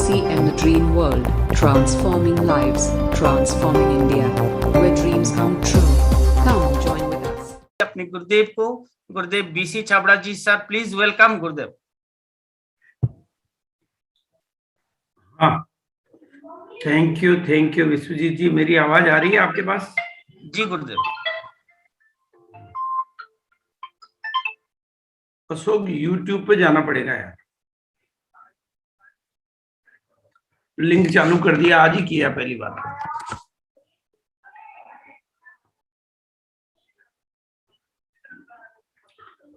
TCM The Dream World, transforming lives, transforming India, where dreams come true. Come join with us. अपने गुरुदेव को, गुरुदेव B C Chhabra ji sir, please welcome गुरुदेव। हाँ, thank you Vishwajeet जी। मेरी आवाज आ रही है आपके पास? जी गुरुदेव। अशोक, यूट्यूब पे जाना पड़ेगा यार। लिंक चालू कर दिया, आज ही किया पहली बार।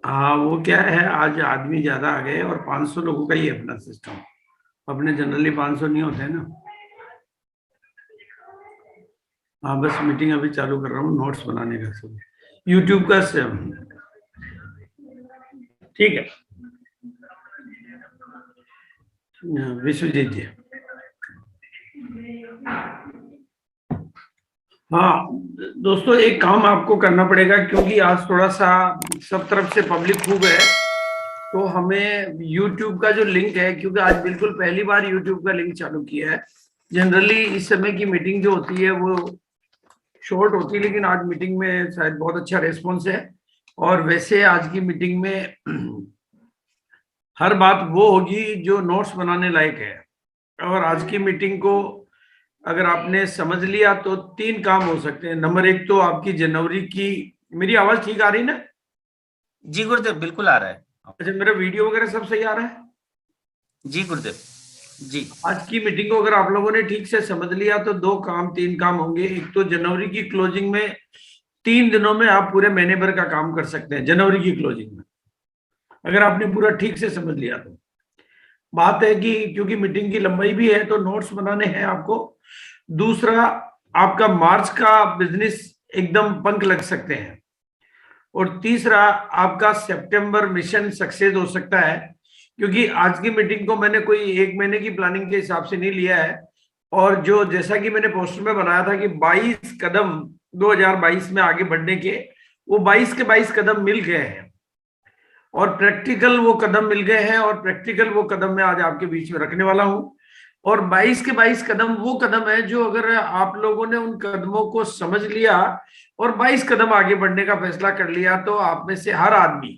हाँ, वो क्या है, आज आदमी ज्यादा आ गए और 500 लोगों का ही अपना सिस्टम। अपने जनरली 500 नहीं होते हैं ना। हाँ, बस मीटिंग अभी चालू कर रहा हूँ, नोट्स बनाने का सब यूट्यूब का ठीक है विश्वजीत जी। हाँ दोस्तों, एक काम आपको करना पड़ेगा, क्योंकि आज थोड़ा सा सब तरफ से पब्लिक खूब है, तो हमें YouTube का जो लिंक है, क्योंकि आज बिल्कुल पहली बार YouTube का लिंक चालू किया है। जनरली इस समय की मीटिंग जो होती है वो शॉर्ट होती है, लेकिन आज मीटिंग में शायद बहुत अच्छा रेस्पॉन्स है। और वैसे आज की मीटिंग में हर बात वो होगी जो नोट्स बनाने लायक है। और आज की मीटिंग को अगर आपने समझ लिया तो 3 काम हो सकते हैं। नंबर 1 तो आपकी जनवरी की, मेरी आवाज ठीक आ रही ना? जी गुरुदेव, बिल्कुल आ रहा है। अच्छा, मेरा वीडियो वगैरह सब सही आ रहा है? जी गुरुदेव जी। आज की मीटिंग को अगर आप लोगों ने ठीक से समझ लिया तो 3 काम होंगे। एक तो जनवरी की क्लोजिंग में 3 दिनों में आप पूरे महीने भर का काम कर सकते हैं जनवरी की क्लोजिंग में, अगर आपने पूरा ठीक से समझ लिया तो। बात है कि क्योंकि मीटिंग की लंबाई भी है तो नोट्स बनाने हैं आपको। दूसरा, आपका मार्च का बिजनेस एकदम पंख लग सकते हैं। और तीसरा, आपका सितंबर मिशन सक्सेस हो सकता है, क्योंकि आज की मीटिंग को मैंने कोई 1 महीने की प्लानिंग के हिसाब से नहीं लिया है। और जो जैसा कि मैंने पोस्टर में बनाया था कि 22 कदम 2022 में आगे बढ़ने के, वो 22 के 22 कदम मिल गए हैं और प्रैक्टिकल वो कदम मिल गए हैं। और प्रैक्टिकल वो कदम मैं आज आपके बीच में रखने वाला हूं। और 22 के 22 कदम वो कदम है जो अगर आप लोगों ने उन कदमों को समझ लिया और 22 कदम आगे बढ़ने का फैसला कर लिया, तो आप में से हर आदमी,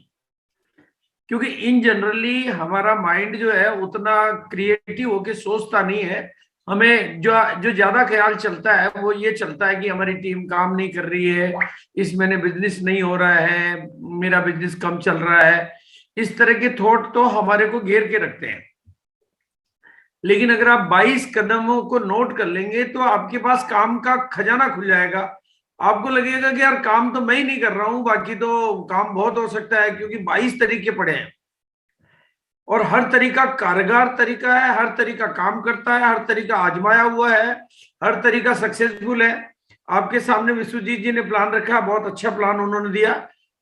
क्योंकि इन जनरली हमारा माइंड जो है उतना क्रिएटिव होके सोचता नहीं है। हमें जो ज्यादा ख्याल चलता है वो ये चलता है कि हमारी टीम काम नहीं कर रही है, इस महीने बिजनेस नहीं हो रहा है, मेरा बिजनेस कम चल रहा है। इस तरह के थॉट तो हमारे को घेर के रखते हैं। लेकिन अगर आप 22 कदमों को नोट कर लेंगे तो आपके पास काम का खजाना खुल जाएगा। आपको लगेगा कि यार काम तो मैं ही नहीं कर रहा हूं, बाकी तो काम बहुत हो सकता है, क्योंकि 22 तरीके पड़े हैं और हर तरीका कारगर तरीका है, हर तरीका काम करता है, हर तरीका आजमाया हुआ है, हर तरीका सक्सेसफुल है। आपके सामने विश्वजीत जी ने प्लान रखा, बहुत अच्छा प्लान उन्होंने दिया।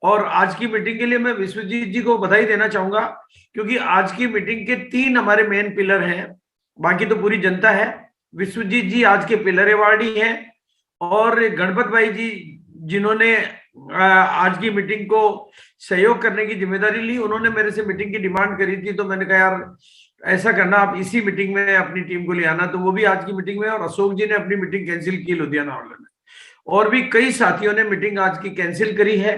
और आज की मीटिंग के लिए मैं विश्वजीत जी को बधाई देना चाहूंगा, क्योंकि आज की मीटिंग के 3 हमारे मेन पिलर हैं, बाकी तो पूरी जनता है। विश्वजीत जी आज के पिलर अवार्डी हैं, और गणपत भाई जी जिन्होंने आज की मीटिंग को सहयोग करने की जिम्मेदारी ली, उन्होंने मेरे से मीटिंग की डिमांड करी थी, तो मैंने कहा यार ऐसा करना, आप इसी मीटिंग में अपनी टीम को ले आना, तो वो भी आज की मीटिंग में। और अशोक जी ने अपनी मीटिंग कैंसिल की लुधियाना हॉल में, और भी कई साथियों ने मीटिंग आज की कैंसिल करी है।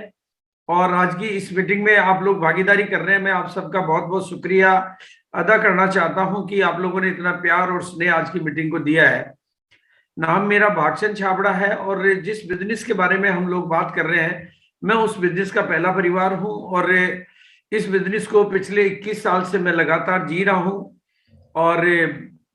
और आज की इस मीटिंग में आप लोग भागीदारी कर रहे हैं, मैं आप सबका बहुत बहुत शुक्रिया अदा करना चाहता हूं कि आप लोगों ने इतना प्यार और स्नेह आज की मीटिंग को दिया है। नाम मेरा भागचंद छाबड़ा है, और जिस बिजनेस के बारे में हम लोग बात कर रहे हैं, मैं उस बिजनेस का पहला परिवार हूं। और इस बिजनेस को पिछले 21 साल से मैं लगातार जी रहा हूं, और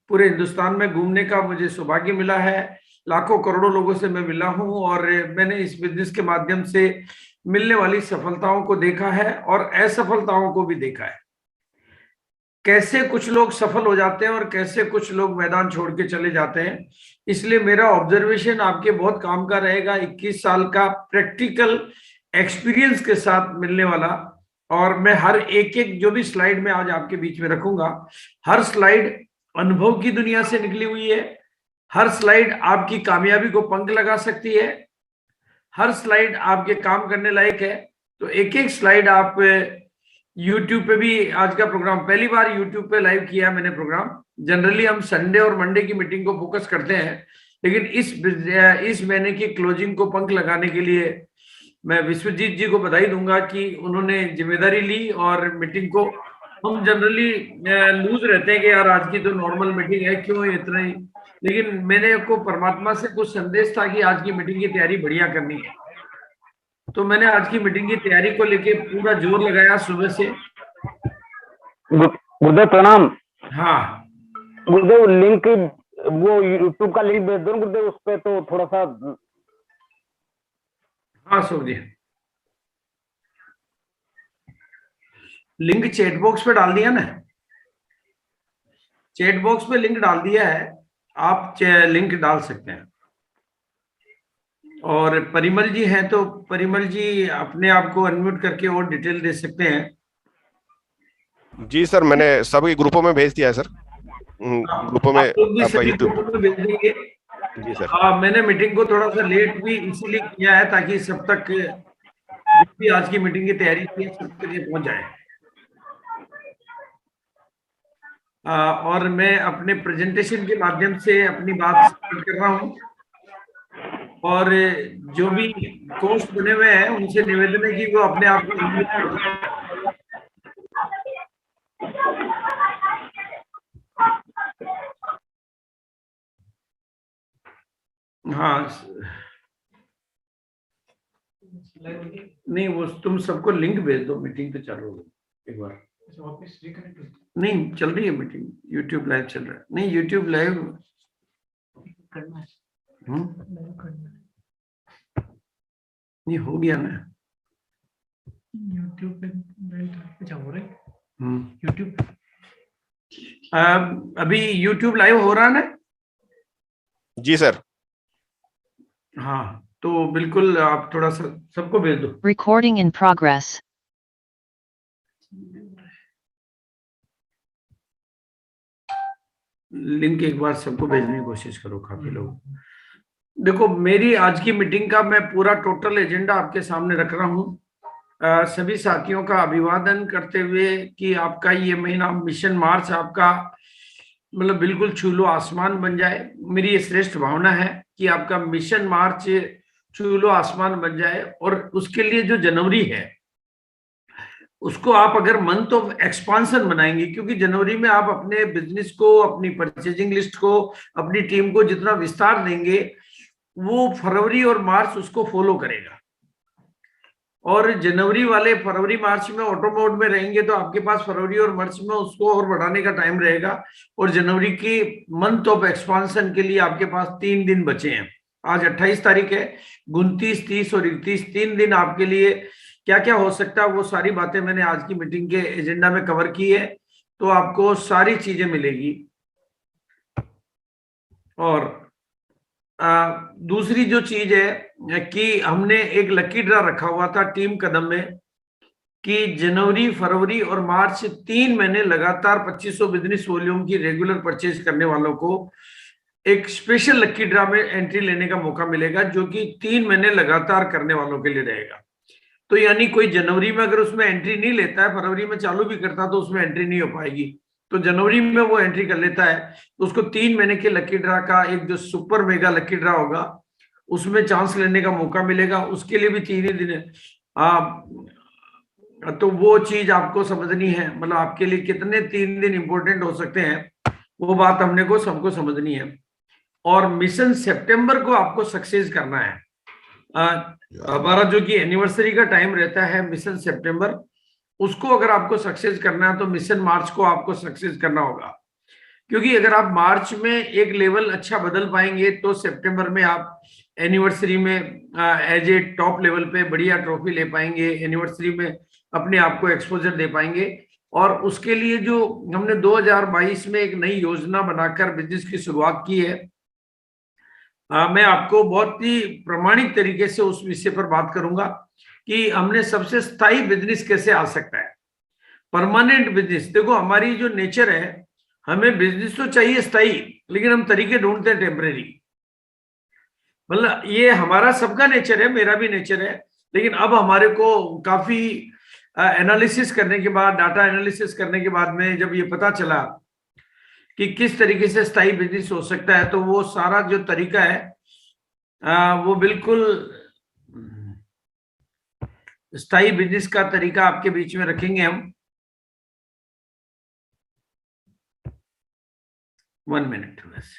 पूरे हिंदुस्तान में घूमने का मुझे सौभाग्य मिला है। लाखों करोड़ों लोगों से मैं मिला हूं, और मैंने इस बिजनेस के माध्यम से मिलने वाली सफलताओं को देखा है और असफलताओं को भी देखा है। कैसे कुछ लोग सफल हो जाते हैं और कैसे कुछ लोग मैदान छोड़ के चले जाते हैं। इसलिए मेरा ऑब्जर्वेशन आपके बहुत काम का रहेगा, 21 साल का प्रैक्टिकल एक्सपीरियंस के साथ मिलने वाला। और मैं हर एक एक जो भी स्लाइड में आज आपके बीच में रखूंगा, हर स्लाइड अनुभव की दुनिया से निकली हुई है। हर स्लाइड आपकी कामयाबी को पंख लगा सकती है, हर स्लाइड आपके काम करने लायक है। तो एक एक स्लाइड आप YouTube पे भी आज का प्रोग्राम पहली बार YouTube पे लाइव किया मैंने प्रोग्राम। जनरली हम संडे और मंडे की मीटिंग को फोकस करते हैं, लेकिन इस महीने की क्लोजिंग को पंख लगाने के लिए मैं विश्वजीत जी को बधाई दूंगा कि उन्होंने जिम्मेदारी ली। और मीटिंग को हम जनरली लूज रहते हैं कि यार आज की तो नॉर्मल मीटिंग है, क्यों इतना ही, लेकिन मैंने को परमात्मा से कुछ संदेश था कि आज की मीटिंग की तैयारी बढ़िया करनी है, तो मैंने आज की मीटिंग की तैयारी को लेके पूरा जोर लगाया सुबह से। गुरुदेव प्रणाम। हाँ गुरुदेव लिंक, वो यूट्यूब का लिंक भेज दो गुरुदेव, उस पे तो थोड़ा सा। हाँ सूर्य, लिंक चैट बॉक्स पे डाल दिया ना, चैट बॉक्स पे लिंक डाल दिया है, आप लिंक डाल सकते हैं। और परिमल जी हैं तो परिमल जी अपने आप को अनम्यूट करके और डिटेल दे सकते हैं। जी सर, मैंने सभी ग्रुपों में भेज दिया है सर, ग्रुपों में आपका यूट्यूब भेज देंगे। जी सर। मैंने मीटिंग को थोड़ा सा लेट भी इसीलिए किया है ताकि सब तक भी आज की मीटिंग की तैयारी की सब तक ये पहुंच जाए। और मैं अपने प्रेजेंटेशन के माध्यम से अपनी बात स्टार्ट कर रहा हूं, और जो भी कोर्स बने हुए हैं उनसे निवेदन है कि वो अपने आप को हाँ नहीं, वो तुम सबको लिंक भेज दो, मीटिंग तो चालू हो एक बार। नहीं चल रही है मीटिंग, यूट्यूब लाइव चल रहा है। नहीं यूट्यूब लाइव करना है, नहीं हो गया ना यूट्यूब पे हो रहा है। यूट्यूब अभी यूट्यूब लाइव हो रहा है ना? जी सर। हाँ तो बिल्कुल आप थोड़ा सा सबको भेज दो। Recording in progress. लिंक एक बार सबको भेजने की कोशिश करो, काफी लोग। देखो मेरी आज की मीटिंग का मैं पूरा टोटल एजेंडा आपके सामने रख रहा हूँ। सभी साथियों का अभिवादन करते हुए कि आपका ये महीना मिशन मार्च आपका मतलब बिल्कुल छू लो आसमान बन जाए। मेरी ये श्रेष्ठ भावना है कि आपका मिशन मार्च छू लो आसमान बन जाए, और उसके लिए जो जनवरी है उसको आप अगर मंथ ऑफ एक्सपांशन बनाएंगे, क्योंकि जनवरी में आप अपने बिजनेस को, अपनी परचेजिंग लिस्ट को, अपनी टीम को जितना विस्तार देंगे वो फरवरी और मार्च उसको फॉलो करेगा। और जनवरी वाले फरवरी मार्च में ऑटो मोड में रहेंगे तो आपके पास फरवरी और मार्च में उसको और बढ़ाने का टाइम रहेगा। और जनवरी की मंथ ऑफ एक्सपांशन के लिए आपके पास 3 दिन बचे हैं। आज 28 तारीख है, 29, 30 और 31 3 दिन आपके लिए क्या क्या हो सकता है वो सारी बातें मैंने आज की मीटिंग के एजेंडा में कवर की है, तो आपको सारी चीजें मिलेगी। और दूसरी जो चीज है कि हमने एक लकी ड्रा रखा हुआ था टीम कदम में कि जनवरी, फरवरी और मार्च 3 महीने लगातार 2500 बिजनेस वॉल्यूम की रेगुलर परचेज करने वालों को एक स्पेशल लकी ड्रा में एंट्री लेने का मौका मिलेगा, जो कि 3 महीने लगातार करने वालों के लिए रहेगा। तो यानी कोई जनवरी में अगर उसमें एंट्री नहीं लेता है, फरवरी में चालू भी करता तो उसमें एंट्री नहीं हो पाएगी, तो जनवरी में वो एंट्री कर लेता है तो उसको 3 महीने के लकी ड्रा का एक जो सुपर मेगा लकी ड्रा होगा उसमें चांस लेने का मौका मिलेगा। उसके लिए भी 3 ही दिन तो वो चीज आपको समझनी है, मतलब आपके लिए कितने 3 दिन इंपॉर्टेंट हो सकते हैं वो बात हमने को सबको समझनी है। और मिशन सितंबर को आपको सक्सेस करना है। हमारा जो कि एनिवर्सरी का टाइम रहता है मिशन सितंबर, उसको अगर आपको सक्सेस करना है तो मिशन मार्च को आपको सक्सेस करना होगा, क्योंकि अगर आप मार्च में एक लेवल अच्छा बदल पाएंगे तो सितंबर में आप एनिवर्सरी में एज ए टॉप लेवल पे बढ़िया ट्रॉफी ले पाएंगे, एनिवर्सरी में अपने आप को एक्सपोजर दे पाएंगे। और उसके लिए जो हमने 2022 में एक नई योजना बनाकर बिजनेस की शुरुआत की है, मैं आपको बहुत ही प्रामाणिक तरीके से उस विषय पर बात करूंगा कि हमने सबसे स्थायी बिजनेस कैसे आ सकता है, परमानेंट बिजनेस। देखो हमारी जो नेचर है, हमें बिजनेस तो चाहिए स्थायी, लेकिन हम तरीके ढूंढते हैं टेम्परेरी। मतलब ये हमारा सबका नेचर है, मेरा भी नेचर है, लेकिन अब हमारे को काफी एनालिसिस करने के बाद, डाटा एनालिसिस करने के बाद में जब ये पता चला कि किस तरीके से स्थायी बिजनेस हो सकता है, तो वो सारा जो तरीका है वो बिल्कुल स्थायी बिजनेस का तरीका आपके बीच में रखेंगे हम। 1 मिनट बस।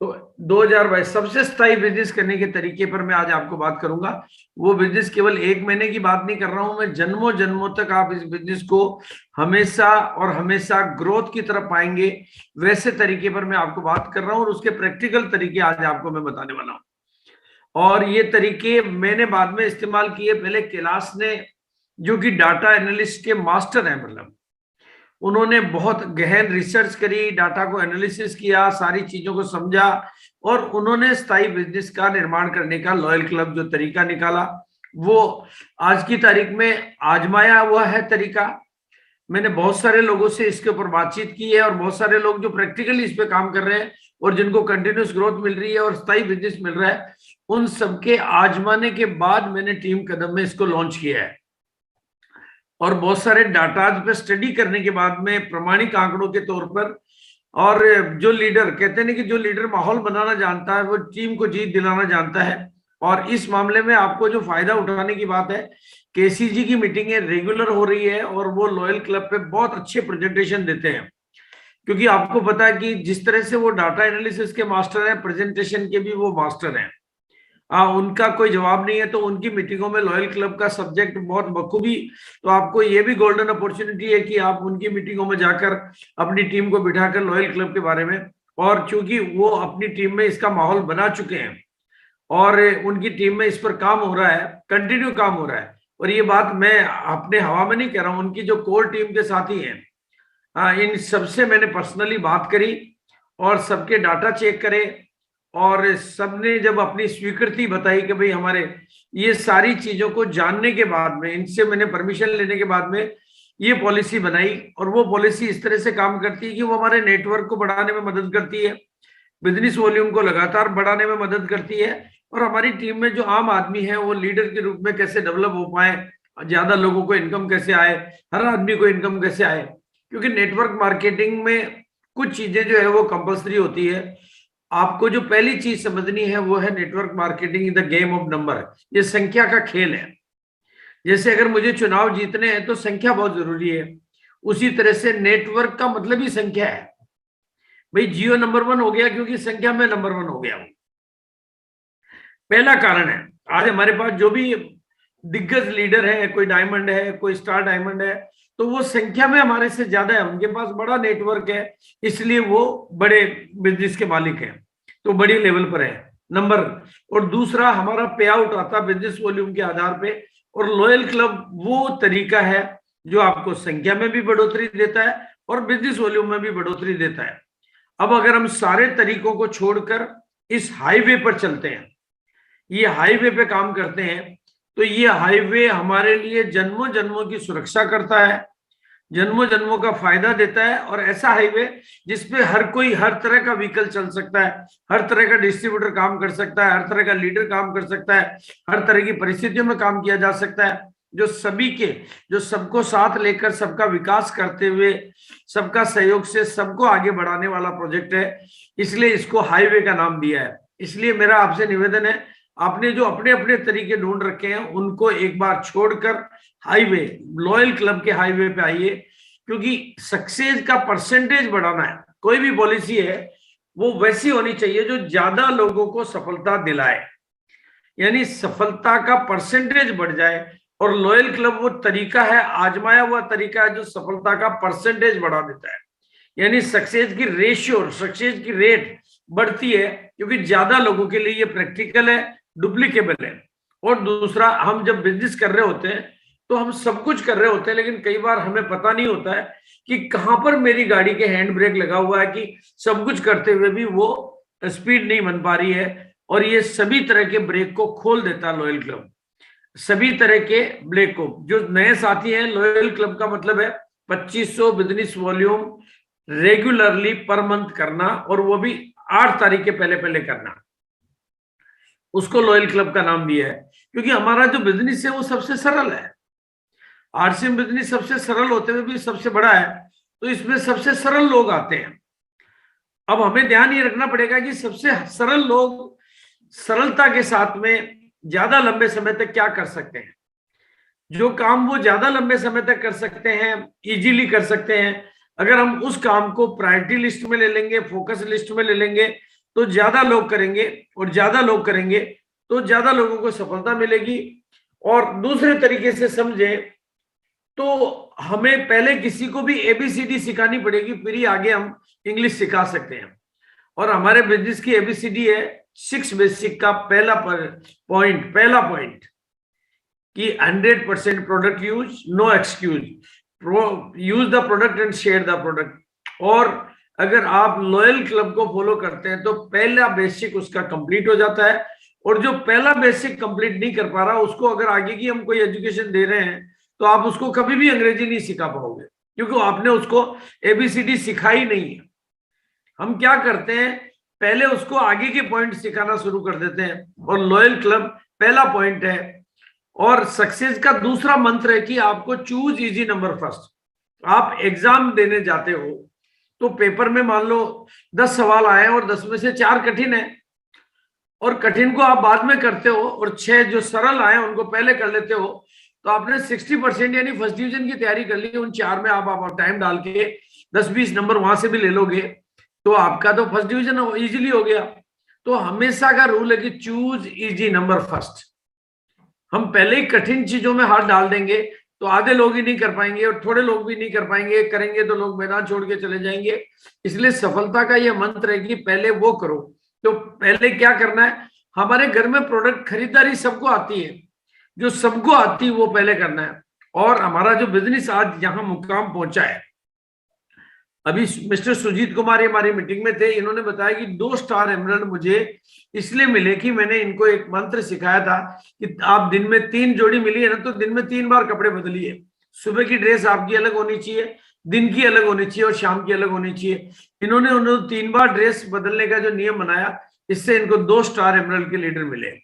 तो 2022 सबसे स्थायी बिजनेस करने के तरीके पर मैं आज आपको बात करूंगा। वो बिजनेस केवल 1 महीने की बात नहीं कर रहा हूं मैं, जन्मों जन्मों तक आप इस बिजनेस को हमेशा और हमेशा ग्रोथ की तरफ पाएंगे, वैसे तरीके पर मैं आपको बात कर रहा हूं, और उसके प्रैक्टिकल तरीके आज आपको मैं बताने वाला हूं। और ये तरीके मैंने बाद में इस्तेमाल किए। पहले कैलाश ने, जो कि डाटा एनालिस्ट के मास्टर हैं, मतलब उन्होंने बहुत गहन रिसर्च करी, डाटा को एनालिसिस किया, सारी चीजों को समझा, और उन्होंने स्थायी बिजनेस का निर्माण करने का लॉयल क्लब जो तरीका निकाला, वो आज की तारीख में आजमाया हुआ है तरीका। मैंने बहुत सारे लोगों से इसके ऊपर बातचीत की है, और बहुत सारे लोग जो प्रैक्टिकली इस पे काम कर रहे हैं और जिनको कंटिन्यूस ग्रोथ मिल रही है और स्थायी बिजनेस मिल रहा है, उन सबके आजमाने के बाद मैंने टीम कदम में इसको लॉन्च किया है। और बहुत सारे डाटाज पे स्टडी करने के बाद में प्रमाणिक आंकड़ों के तौर पर, और जो लीडर कहते हैं कि जो लीडर माहौल बनाना जानता है वो टीम को जीत दिलाना जानता है। और इस मामले में आपको जो फायदा उठाने की बात है, केसीजी की मीटिंगें रेगुलर हो रही है और वो लॉयल क्लब पे बहुत अच्छे प्रेजेंटेशन देते हैं, क्योंकि आपको पता है कि जिस तरह से वो डाटा एनालिसिस के मास्टर हैं, प्रेजेंटेशन के भी वो मास्टर हैं। उनका कोई जवाब नहीं है, तो उनकी मीटिंगों में लॉयल क्लब का सब्जेक्ट बहुत बखूबी, तो आपको ये भी गोल्डन अपॉर्चुनिटी है कि आप उनकी मीटिंगों में जाकर अपनी टीम को बिठाकर लॉयल क्लब के बारे में, और चूंकि वो अपनी टीम में इसका माहौल बना चुके हैं और उनकी टीम में इस पर काम हो रहा है, कंटिन्यू काम हो रहा है, और ये बात मैं अपने हवा में नहीं कह रहा हूं, उनकी जो कोर टीम के साथी हैं इन सबसे मैंने पर्सनली बात करी और सबके डाटा चेक करे, और सबने जब अपनी स्वीकृति बताई कि भाई हमारे ये सारी चीजों को जानने के बाद में, इनसे मैंने परमिशन लेने के बाद में ये पॉलिसी बनाई। और वो पॉलिसी इस तरह से काम करती है कि वो हमारे नेटवर्क को बढ़ाने में मदद करती है, बिजनेस वॉल्यूम को लगातार बढ़ाने में मदद करती है, और हमारी टीम में जो आम आदमी है वो लीडर के रूप में कैसे डेवलप हो पाए, ज्यादा लोगों को इनकम कैसे आए, हर आदमी को इनकम कैसे आए। क्योंकि नेटवर्क मार्केटिंग में कुछ चीजें जो है वो कंपल्सरी होती है। आपको जो पहली चीज समझनी है वो है network marketing in the game of number. ये संख्या का खेल है। जैसे अगर मुझे चुनाव जीतने हैं तो संख्या बहुत जरूरी है, उसी तरह से नेटवर्क का मतलब ही संख्या है। भाई जियो नंबर 1 हो गया क्योंकि संख्या में नंबर 1 हो गया हूं, पहला कारण है। आज हमारे पास जो भी दिग्गज लीडर है, कोई डायमंड है, कोई स्टार डायमंड है, तो वो संख्या में हमारे से ज्यादा है, उनके पास बड़ा नेटवर्क है, इसलिए वो बड़े बिजनेस के मालिक हैं, तो बड़ी लेवल पर है नंबर। और दूसरा हमारा पे आउट आता है बिजनेस वॉल्यूम के आधार पे, और लॉयल क्लब वो तरीका है जो आपको संख्या में भी बढ़ोतरी देता है और बिजनेस वॉल्यूम में भी बढ़ोतरी देता है। अब अगर हम सारे तरीकों को छोड़कर इस हाईवे पर चलते हैं, ये हाईवे पे काम करते हैं, तो ये हाईवे हमारे लिए जन्मों जन्मों की सुरक्षा करता है, जन्मों जन्मों का फायदा देता है। और ऐसा हाईवे जिसपे हर कोई हर तरह का व्हीकल चल सकता है, हर तरह का डिस्ट्रीब्यूटर काम कर सकता है, हर तरह का लीडर काम कर सकता है, हर तरह की परिस्थितियों में काम किया जा सकता है, जो सबको साथ लेकर सबका विकास करते हुए सबका सहयोग से सबको आगे बढ़ाने वाला प्रोजेक्ट है, इसलिए इसको हाईवे का नाम दिया है। इसलिए मेरा आपसे निवेदन है, आपने जो अपने अपने तरीके ढूंढ रखे हैं उनको एक बार छोड़कर हाईवे, लॉयल क्लब के हाईवे पे आइए, क्योंकि सक्सेस का परसेंटेज बढ़ाना है। कोई भी पॉलिसी है वो वैसी होनी चाहिए जो ज्यादा लोगों को सफलता दिलाए, यानी सफलता का परसेंटेज बढ़ जाए। और लॉयल क्लब वो तरीका है, आजमाया हुआ तरीका है जो सफलता का परसेंटेज बढ़ा देता है, यानी सक्सेस की रेशियो, सक्सेस की रेट बढ़ती है, क्योंकि ज्यादा लोगों के लिए ये प्रैक्टिकल है, डुप्लीकेबल है। और दूसरा, हम जब बिजनेस कर रहे होते हैं तो हम सब कुछ कर रहे होते हैं, लेकिन कई बार हमें पता नहीं होता है कि कहां पर मेरी गाड़ी के हैंड ब्रेक लगा हुआ है, कि सब कुछ करते हुए भी वो स्पीड नहीं बन पा रही है। और ये सभी तरह के ब्रेक को खोल देता है लॉयल क्लब, सभी तरह के ब्रेक को। जो नए साथी हैं, लॉयल क्लब का मतलब है 2500 business volume regularly per month करना, और वो भी 8 तारीख के पहले पहले करना, उसको लॉयल क्लब का नाम दिया है। क्योंकि हमारा जो बिजनेस है वो सबसे सरल है, आरसीएम बिजनेस सबसे सरल होते हुए भी सबसे बड़ा है, तो इसमें सबसे सरल लोग आते हैं। अब हमें ध्यान ये रखना पड़ेगा कि सबसे सरल लोग सरलता के साथ में ज्यादा लंबे समय तक क्या कर सकते हैं। जो काम वो ज्यादा लंबे समय तक कर सकते हैं, इजीली कर सकते हैं, अगर हम उस काम को प्रायोरिटी लिस्ट में ले लेंगे, फोकस लिस्ट में ले लेंगे, तो ज्यादा लोग करेंगे, और ज्यादा लोग करेंगे तो ज्यादा लोगों को सफलता मिलेगी। और दूसरे तरीके से समझे तो हमें पहले किसी को भी एबीसीडी सिखानी पड़ेगी, फिर ही आगे हम इंग्लिश सिखा सकते हैं। और हमारे बिजनेस की एबीसीडी है 6 बेसिक का पहला पॉइंट कि 100% product use, no excuse, use the product and share the product. और अगर आप लॉयल क्लब को फॉलो करते हैं तो पहला बेसिक उसका कंप्लीट हो जाता है, और जो पहला बेसिक कंप्लीट नहीं कर पा रहा उसको अगर आगे की हम कोई एजुकेशन दे रहे हैं तो आप उसको कभी भी अंग्रेजी नहीं सिखा पाओगे, क्योंकि आपने उसको एबीसीडी सिखाई नहीं है। हम क्या करते हैं, पहले उसको आगे के पॉइंट सिखाना शुरू कर देते हैं, और लॉयल क्लब पहला पॉइंट है। और सक्सेस का दूसरा मंत्र है कि आपको चूज इजी नंबर फर्स्ट। आप एग्जाम देने जाते हो तो पेपर में मान लो 10 सवाल आए और 10 में से 4 कठिन है, और कठिन को आप बाद में करते हो, और 6 जो सरल आए उनको पहले कर लेते हो, तो आपने 60% यानी फर्स्ट डिवीजन की तैयारी कर ली। उन 4 में आप टाइम डाल के 10-20 नंबर वहां से भी ले लोगे तो आपका तो फर्स्ट डिवीजन इजीली हो गया। तो हमेशा का रूल है कि चूज इजी नंबर फर्स्ट। हम पहले ही कठिन चीजों में हाथ डाल देंगे तो आधे लोग ही नहीं कर पाएंगे, और थोड़े लोग भी नहीं कर पाएंगे, करेंगे तो लोग मैदान छोड़ के चले जाएंगे। इसलिए सफलता का यह मंत्र है कि पहले वो करो। तो पहले क्या करना है, हमारे घर में प्रोडक्ट खरीदारी सबको आती है, जो सबको आती है वो पहले करना है। और हमारा जो बिजनेस आज यहाँ मुकाम पहुंचा है, अभी मिस्टर सुजीत कुमार हमारी मीटिंग में थे, इन्होंने बताया कि 2 स्टार एमरल्ड मुझे इसलिए मिले कि मैंने इनको एक मंत्र सिखाया था कि आप दिन में 3 जोड़ी मिली है ना, तो दिन में 3 बार कपड़े बदलिए। सुबह की ड्रेस आपकी अलग होनी चाहिए, दिन की अलग होनी चाहिए, और शाम की अलग होनी चाहिए। इन्होंने 3 बार ड्रेस बदलने का जो नियम बनाया, इससे इनको 2 स्टार एमरल्ड के लीडर मिले।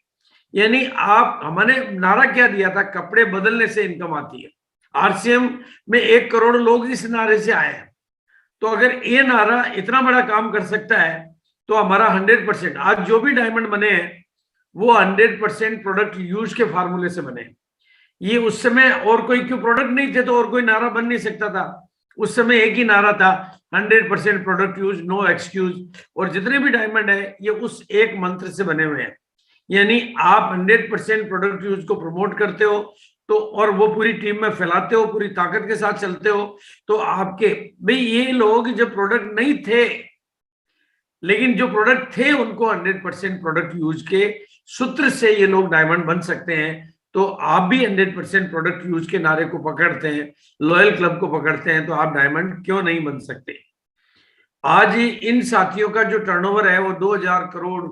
यानी आप, हमने नारा क्या दिया था, कपड़े बदलने से इनकम आती है। आरसीएम में 1 करोड़ लोग इस नारे से आए हैं। तो अगर ये नारा इतना बड़ा काम कर सकता है तो हमारा 100%, आज जो भी डायमंड बने हैं वो 100% प्रोडक्ट यूज के फार्मूले से बने। ये उस समय और कोई क्यों प्रोडक्ट नहीं थे तो और कोई नारा बन नहीं सकता था। उस समय एक ही नारा था, 100% प्रोडक्ट यूज, नो एक्सक्यूज। और जितने भी डायमंड है ये उस एक मंत्र से बने हुए हैं। यानी आप 100% प्रोडक्ट यूज को प्रमोट करते हो तो, और वो पूरी टीम में फैलाते हो, पूरी ताकत के साथ चलते हो, तो आपके भाई ये लोग जब प्रोडक्ट नहीं थे, लेकिन जो प्रोडक्ट थे उनको 100% प्रोडक्ट यूज के सूत्र से ये लोग डायमंड बन सकते हैं। तो आप भी 100% प्रोडक्ट यूज के नारे को पकड़ते हैं, लॉयल क्लब को पकड़ते हैं, तो आप डायमंड क्यों नहीं बन सकते। आज इन साथियों का जो टर्नओवर है वो 2000 करोड़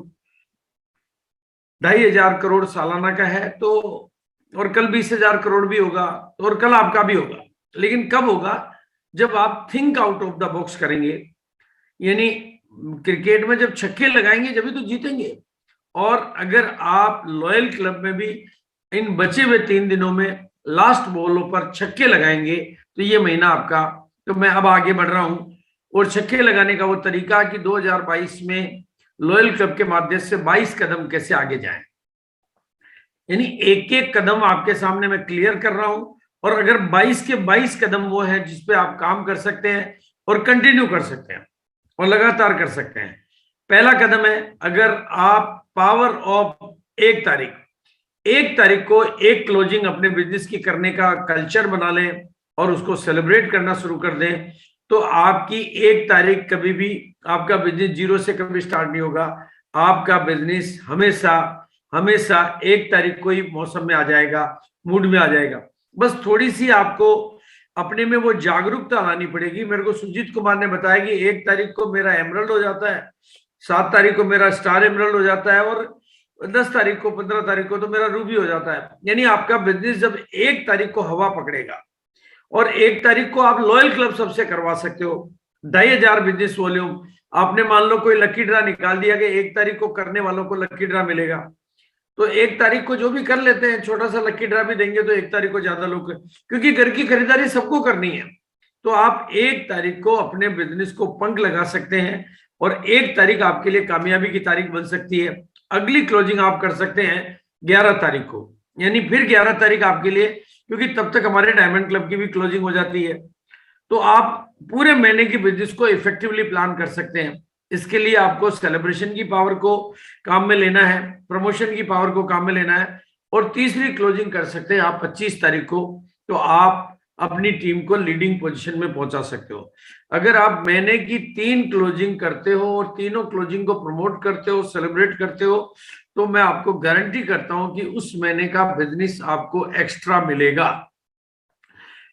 2500 करोड़ सालाना का है, तो और कल 20,000 करोड़ भी होगा, और कल आपका भी होगा। लेकिन कब होगा, जब आप think out of the box करेंगे। यानी क्रिकेट में जब छक्के लगाएंगे जब भी तो जीतेंगे। और अगर आप लॉयल क्लब में भी इन बचे हुए 3 दिनों में लास्ट बॉलों पर छक्के लगाएंगे तो ये महीना आपका, तो मैं अब आगे बढ़ रहा हूं। और छक्के लगाने का वो तरीका कि 2022 में लॉयल क्लब के माध्यम से 22 कदम कैसे आगे जाएं। यानी एक एक कदम आपके सामने मैं क्लियर कर रहा हूं, और अगर 22 के 22 कदम वो हैं जिसपे आप काम कर सकते हैं और कंटिन्यू कर सकते हैं और लगातार कर सकते हैं। पहला कदम है, अगर आप पावर ऑफ 1 तारीख को एक क्लोजिंग अपने बिजनेस की करने का कल्चर बना लें और उसको सेलिब्रेट करना शुरू कर दें, तो आपकी 1 तारीख कभी भी, आपका बिजनेस 0 से कभी स्टार्ट नहीं होगा। आपका बिजनेस हमेशा 1 तारीख को ही मौसम में आ जाएगा, मूड में आ जाएगा। बस थोड़ी सी आपको अपने में वो जागरूकता लानी पड़ेगी। मेरे को सुजीत कुमार ने बताया कि 1 तारीख को मेरा एमरल्ड हो जाता है, 7 तारीख को मेरा स्टार एमरल्ड हो जाता है, और 10 तारीख को 15 तारीख को तो मेरा रूबी हो जाता है। यानी आपका बिजनेस जब 1 तारीख को हवा पकड़ेगा, और 1 तारीख को आप लॉयल क्लब सबसे करवा सकते हो 2500 बिजनेस वॉल्यूम। आपने मान लो कोई लकी ड्रा निकाल दिया कि 1 तारीख को करने वालों को लकी ड्रा मिलेगा, तो 1 तारीख को जो भी कर लेते हैं, छोटा सा लकी ड्रा भी देंगे तो 1 तारीख को ज्यादा लोग, क्योंकि घर की खरीदारी सबको करनी है, तो आप 1 तारीख को अपने बिजनेस को पंख लगा सकते हैं और 1 तारीख आपके लिए कामयाबी की तारीख बन सकती है। अगली क्लोजिंग आप कर सकते हैं 11 तारीख को, यानी फिर 11 तारीख आपके लिए, क्योंकि तब तक हमारे डायमंड क्लब की भी क्लोजिंग हो जाती है। तो आप पूरे महीने की बिजनेस को इफेक्टिवली प्लान कर सकते हैं। इसके लिए आपको सेलिब्रेशन की पावर को काम में लेना है, प्रमोशन की पावर को काम में लेना है, और तीसरी क्लोजिंग कर सकते हैं आप 25 तारीख को। तो आप अपनी टीम को लीडिंग पोजीशन में पहुंचा सकते हो। अगर आप महीने की 3 क्लोजिंग करते हो और तीनों क्लोजिंग को प्रमोट करते हो, सेलिब्रेट करते हो, तो मैं आपको गारंटी करता हूं कि उस महीने का बिजनेस आपको एक्स्ट्रा मिलेगा,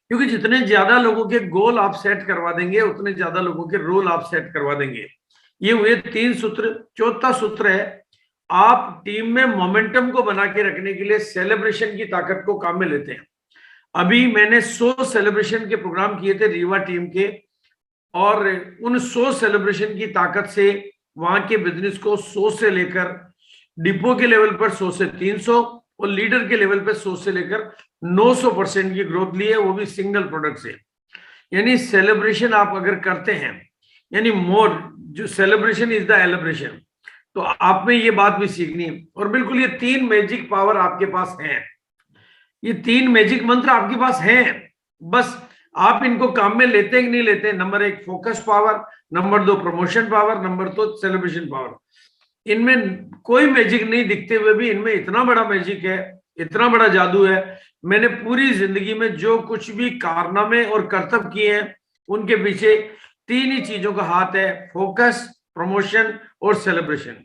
क्योंकि जितने ज्यादा लोगों के गोल आप सेट करवा देंगे उतने ज्यादा लोगों के रोल आप सेट करवा देंगे। ये हुए 3 सूत्र। चौथा सूत्र है, आप टीम में मोमेंटम को बना के रखने के लिए सेलिब्रेशन की ताकत को काम में लेते हैं। अभी मैंने 100 सेलिब्रेशन के प्रोग्राम किए थे रीवा टीम के, और उन 100 सेलिब्रेशन की ताकत से वहां के बिजनेस को 100 से लेकर डिपो के लेवल पर 100 से 300 और लीडर के लेवल पर 100 से लेकर 900% की ग्रोथ ली है, वो भी सिंगल प्रोडक्ट से। यानी सेलिब्रेशन आप अगर करते हैं, यानी मोर, जो सेलिब्रेशन इज द एलिब्रेशन, तो आप में ये बात भी सीखनी है। और बिल्कुल ये 3 मैजिक पावर आपके पास हैं, ये 3 मैजिक मंत्र आपके पास हैं, बस आप इनको काम में लेते हैं कि नहीं लेते। Number 1 focus power, number 2 promotion power, number 3 celebration power. इनमें कोई मैजिक नहीं दिखते हुए भी इनमें इतना बड़ा मैजिक है, इतना बड़ा जादू है। मैंने पूरी जिंदगी में जो कुछ भी कारनामे और कर्तव्य किए हैं, उनके पीछे 3 ही चीजों का हाथ है, फोकस, प्रमोशन और सेलिब्रेशन।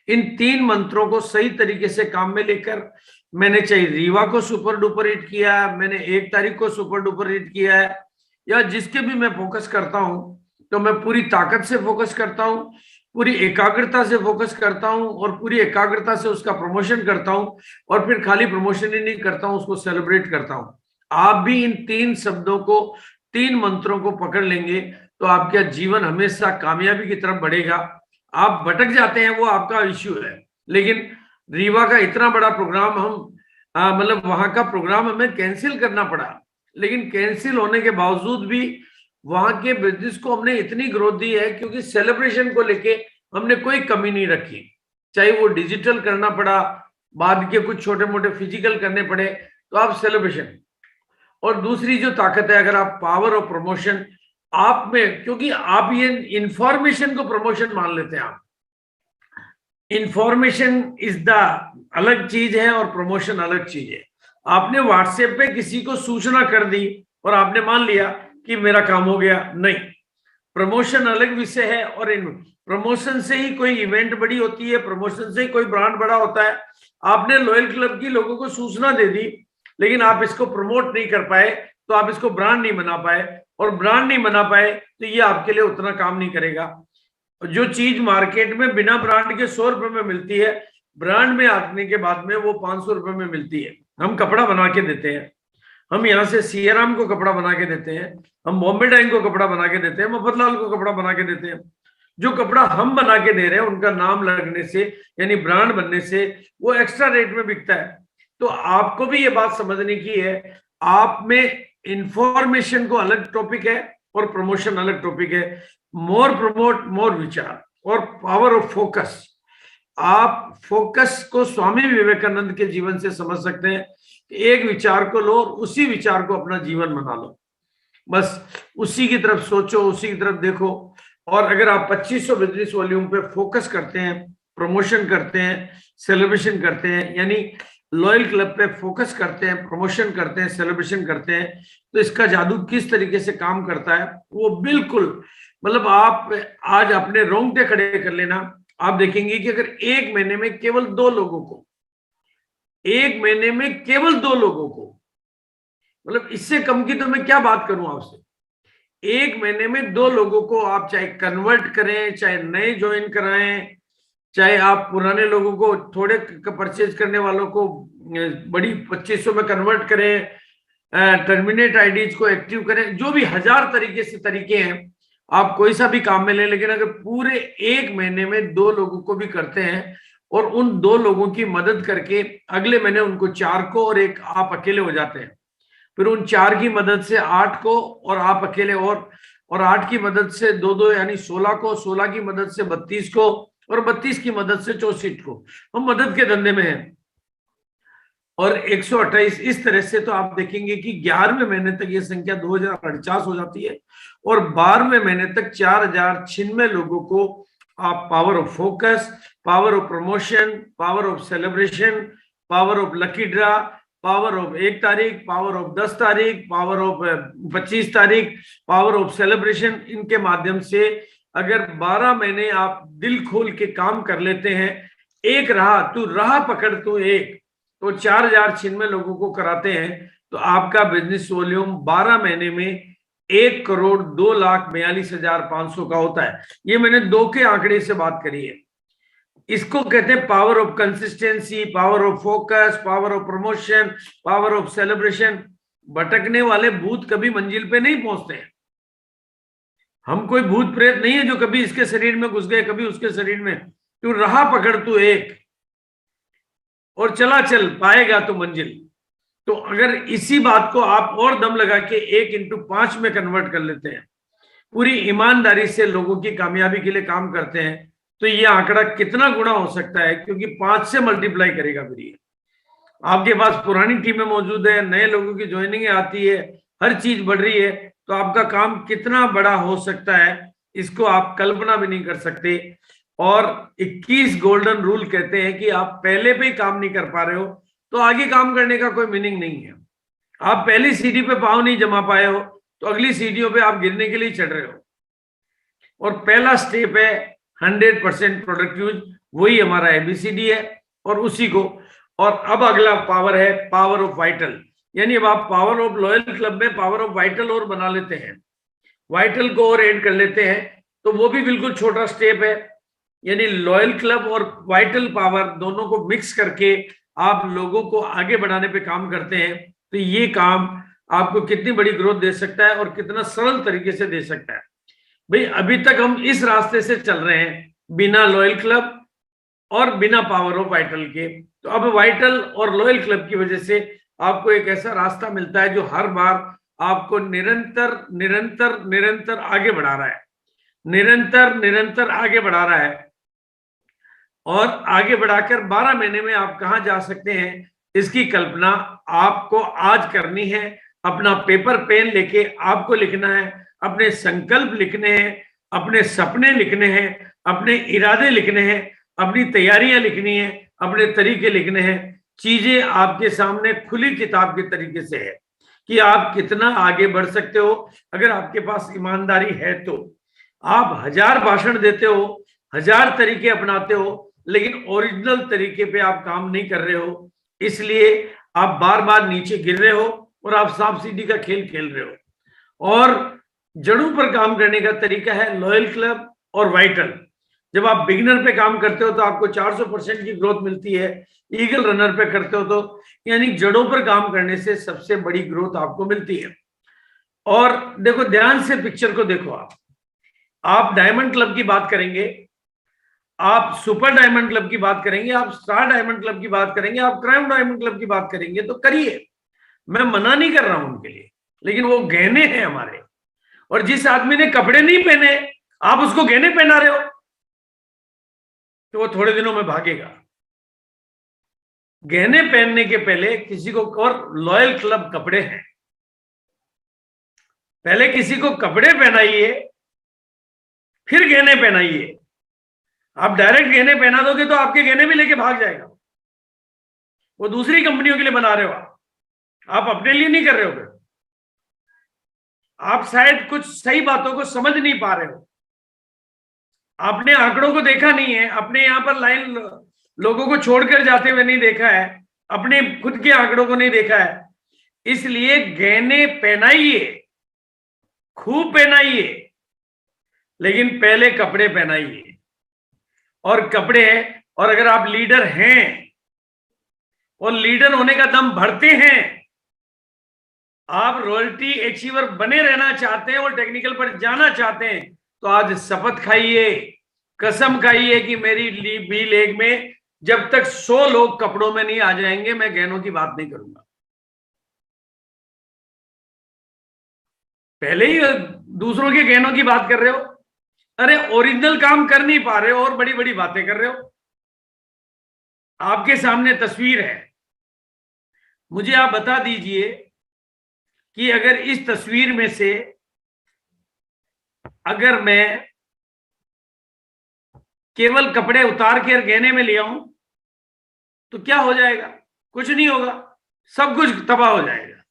इन 3 मंत्रों को सही तरीके से काम में लेकर मैंने चाहे रीवा को सुपर डुपर हिट किया है, मैंने 1 तारीख को सुपर डुपर हिट किया है, या जिसके भी मैं फोकस करता हूं तो मैं पूरी ताकत से फोकस करता हूं, पूरी एकाग्रता से फोकस करता हूं और पूरी एकाग्रता से उसका प्रमोशन करता हूं, और फिर खाली प्रमोशन ही नहीं करता हूं, उसको सेलिब्रेट करता हूं। आप भी इन 3 शब्दों को, 3 मंत्रों को पकड़ लेंगे तो आपका जीवन हमेशा कामयाबी की तरफ बढ़ेगा। आप भटक जाते हैं वो आपका इश्यू है, लेकिन रीवा का इतना बड़ा प्रोग्राम हम मतलब वहां का प्रोग्राम हमें कैंसिल करना पड़ा, लेकिन कैंसिल होने के बावजूद भी वहां के बिजनेस को हमने इतनी ग्रोथ दी है, क्योंकि सेलिब्रेशन को लेके हमने कोई कमी नहीं रखी। चाहे वो डिजिटल करना पड़ा, बाद के कुछ छोटे मोटे फिजिकल करने पड़े, तो आप सेलिब्रेशन। और दूसरी जो ताकत है, अगर आप पावर और प्रमोशन आप में, क्योंकि आप ये इंफॉर्मेशन को प्रमोशन मान लेते हैं, आप इंफॉर्मेशन इज द अलग चीज है और प्रमोशन अलग चीज है। आपने व्हाट्सएप पे किसी को सूचना कर दी और आपने मान लिया कि मेरा काम हो गया, नहीं। प्रमोशन अलग विषय है, और इन प्रमोशन से ही कोई इवेंट बड़ी होती है, प्रमोशन से ही कोई ब्रांड बड़ा होता है। आपने लॉयल क्लब की लोगों को सूचना दे दी, लेकिन आप इसको प्रमोट नहीं कर पाए, तो आप इसको ब्रांड नहीं बना पाए, और ब्रांड नहीं बना पाए तो ये आपके लिए उतना काम नहीं करेगा। जो चीज मार्केट में बिना ब्रांड के 100 रुपए में मिलती है, ब्रांड में आने के बाद में वो 500 रुपए में मिलती है। हम कपड़ा बना के देते हैं, हम यहाँ से सियाराम को कपड़ा बना के देते हैं, हम बॉम्बे डाइंग को कपड़ा बना के देते हैं, मफतलाल को कपड़ा बना के देते हैं। जो कपड़ा हम बना के दे रहे हैं, उनका नाम लगने से, यानी ब्रांड बनने से, वो एक्स्ट्रा रेट में बिकता है। तो आपको भी ये बात समझने की है, आप में इंफॉर्मेशन को अलग टॉपिक है और प्रमोशन अलग टॉपिक है। मोर प्रमोट, मोर विचार, और पावर ऑफ फोकस। आप फोकस को स्वामी विवेकानंद के जीवन से समझ सकते हैं कि एक विचार को लो और उसी विचार को अपना जीवन बना लो, बस उसी की तरफ सोचो, उसी की तरफ देखो। और अगर आप 2500 बिजनेस वॉल्यूम पे फोकस करते हैं, प्रमोशन करते हैं, सेलिब्रेशन करते हैं, यानी लॉयल क्लब पे फोकस करते हैं, प्रमोशन करते हैं, सेलिब्रेशन करते हैं, तो इसका जादू किस तरीके से काम करता है वो बिल्कुल, मतलब आप आज अपने रोंगटे खड़े कर लेना। आप देखेंगे कि अगर 1 महीने में केवल 2 लोगों को, 1 महीने में केवल 2 लोगों को, मतलब इससे कम की तो मैं क्या बात करूं आपसे, 1 महीने में 2 लोगों को आप चाहे कन्वर्ट करें, चाहे नए ज्वाइन कराएं, चाहे आप पुराने लोगों को, थोड़े परचेज करने वालों को बड़ी 2500 में कन्वर्ट करें, टर्मिनेट आईडीज को एक्टिव करें, जो भी 1000 तरीके से तरीके हैं, आप कोई सा भी काम में लें, लेकिन अगर पूरे 1 महीने में 2 लोगों को भी करते हैं और उन 2 लोगों की मदद करके अगले महीने उनको 4 को और एक आप अकेले हो जाते हैं। फिर उन 4 की मदद से 8 को और आप अकेले और 8 की मदद से 2 यानी 16 को, 16 की मदद से 32 को और 32 की मदद से 64 को। हम मदद के धंधे में हैं। और 128 इस तरह से तो आप देखेंगे कि 11वें महीने तक ये संख्या 2049 हो जाती है और 12वें महीने तक 4096 लोगों को आप power of focus, power of promotion, power of celebration, power of lucky draw, power of 1 तारीख, पावर ऑफ 10 तारीख, पावर ऑफ 25 तारीख, पावर ऑफ सेलिब्रेशन, इनके माध्यम से अगर 12 महीने आप दिल खोल के काम कर लेते हैं, एक राह पकड़ तू एक, तो 4096 लोगों को कराते हैं, तो आपका बिजनेस वॉल्यूम 12 महीने में 1,02,42,500 का होता है। ये मैंने 2 के आंकड़े से बात करी है। इसको कहते हैं power of consistency, power of focus, power of promotion, power of celebration. भटकने वाले भूत कभी मंजिल पे नहीं पहुंचते हैं। हम कोई भूत प्रेत नहीं है जो कभी इसके शरीर में घुस गए, कभी उसके शरीर में। तू राह पकड़ तू एक और चला चल, पाएगा तो मंजिल। तो अगर इसी बात को आप और दम लगा के 1/5 में कन्वर्ट कर लेते हैं, पूरी ईमानदारी से लोगों की कामयाबी के लिए काम करते हैं, तो ये आंकड़ा कितना गुना हो सकता है, क्योंकि 5 से मल्टीप्लाई करेगा। फिर ये आपके पास पुरानी टीमें मौजूद है, नए लोगों की ज्वाइनिंग आती है, हर चीज बढ़ रही है, तो आपका काम कितना बड़ा हो सकता है, इसको आप कल्पना भी नहीं कर सकते। और 21 गोल्डन रूल कहते हैं कि आप पहले पे ही काम नहीं कर पा रहे हो तो आगे काम करने का कोई मीनिंग नहीं है। आप पहली सीढ़ी पे पांव नहीं जमा पाए हो तो अगली सीढ़ियों पे आप गिरने के लिए चढ़ रहे हो। और पहला स्टेप है 100% प्रोडक्ट यूज, वही हमारा ABCD है और उसी को। और अब अगला पावर है पावर ऑफ वाइटल, यानी अब आप पावर ऑफ लॉयल क्लब में पावर ऑफ वाइटल और बना लेते हैं, वाइटल को और ऐड कर लेते हैं, तो वो भी बिल्कुल छोटा स्टेप है। यानी लॉयल क्लब और वाइटल पावर दोनों को मिक्स करके आप लोगों को आगे बढ़ाने पे काम करते हैं, तो ये काम आपको कितनी बड़ी ग्रोथ दे सकता है और कितना सरल तरीके से दे सकता है। भाई अभी तक हम इस रास्ते से चल रहे हैं बिना लॉयल क्लब और बिना पावर ऑफ वाइटल के, तो अब वाइटल और लॉयल क्लब की वजह से आपको एक ऐसा रास्ता मिलता है जो हर बार आपको निरंतर निरंतर निरंतर आगे बढ़ा रहा है, निरंतर निरंतर आगे बढ़ा रहा है। और आगे बढ़ाकर 12 महीने में आप कहां जा सकते हैं, इसकी कल्पना आपको आज करनी है। अपना पेपर पेन लेके आपको लिखना है, अपने संकल्प लिखने हैं, अपने सपने लिखने हैं, अपने इरादे लिखने हैं, अपनी तैयारियां लिखनी है, अपने तरीके लिखने हैं। चीजें आपके सामने खुली किताब के तरीके से है कि आप कितना आगे बढ़ सकते हो। अगर आपके पास ईमानदारी है तो आप 1000 भाषण देते हो, 1000 तरीके अपनाते हो, लेकिन ओरिजिनल तरीके पे आप काम नहीं कर रहे हो, इसलिए आप बार बार नीचे गिर रहे हो और आप सांप सीढ़ी का खेल खेल रहे हो। और जड़ों पर काम करने का तरीका है लॉयल क्लब और वाइटल। जब आप बिगिनर पे काम करते हो तो आपको 400% की ग्रोथ मिलती है, ईगल रनर पे करते हो तो यानी जड़ों पर काम करने से सबसे बड़ी ग्रोथ आपको मिलती है। और देखो ध्यान से पिक्चर को देखो, आप डायमंड क्लब की बात करेंगे, आप सुपर डायमंड क्लब की बात करेंगे, आप स्टार डायमंड क्लब की बात करेंगे, आप क्राइम डायमंड क्लब की बात करेंगे, तो करिए, मैं मना नहीं कर रहा हूं उनके लिए, लेकिन वो गहने हैं हमारे। और जिस आदमी ने कपड़े नहीं पहने आप उसको गहने पहना रहे हो तो वो थोड़े दिनों में भागेगा। गहने पहनने के पहले किसी को, और लॉयल क्लब कपड़े हैं, पहले किसी को कपड़े पहनाइए फिर गहने पहनाइए। आप डायरेक्ट गहने पहना दोगे तो आपके गहने भी लेके भाग जाएगा। वो दूसरी कंपनियों के लिए बना रहे हो, आप अपने लिए नहीं कर रहे हो। आप शायद कुछ सही बातों को समझ नहीं पा रहे हो, आपने आंकड़ों को देखा नहीं है, अपने यहां पर लाइन लोगों को छोड़कर जाते हुए नहीं देखा है, अपने खुद के आंकड़ों को नहीं देखा है। इसलिए गहने पहनाइए, खूब पहनाइए, लेकिन पहले कपड़े पहनाइए। और कपड़े, और अगर आप लीडर हैं और लीडर होने का दम भरते हैं, आप रॉयल्टी अचीवर बने रहना चाहते हैं और टेक्निकल पर जाना चाहते हैं, तो आज शपथ खाइए, कसम खाइए कि मेरी बी लेग में जब तक 100 लोग कपड़ों में नहीं आ जाएंगे मैं गहनों की बात नहीं करूंगा। पहले ही दूसरों के गहनों की बात कर रहे हो, अरे ओरिजिनल काम कर नहीं पा रहे हो और बड़ी बड़ी बातें कर रहे हो। आपके सामने तस्वीर है, मुझे आप बता दीजिए कि अगर इस तस्वीर में से अगर मैं केवल कपड़े उतार के गहने में ले आऊं तो क्या हो जाएगा? कुछ नहीं होगा, सब कुछ तबाह हो जाएगा।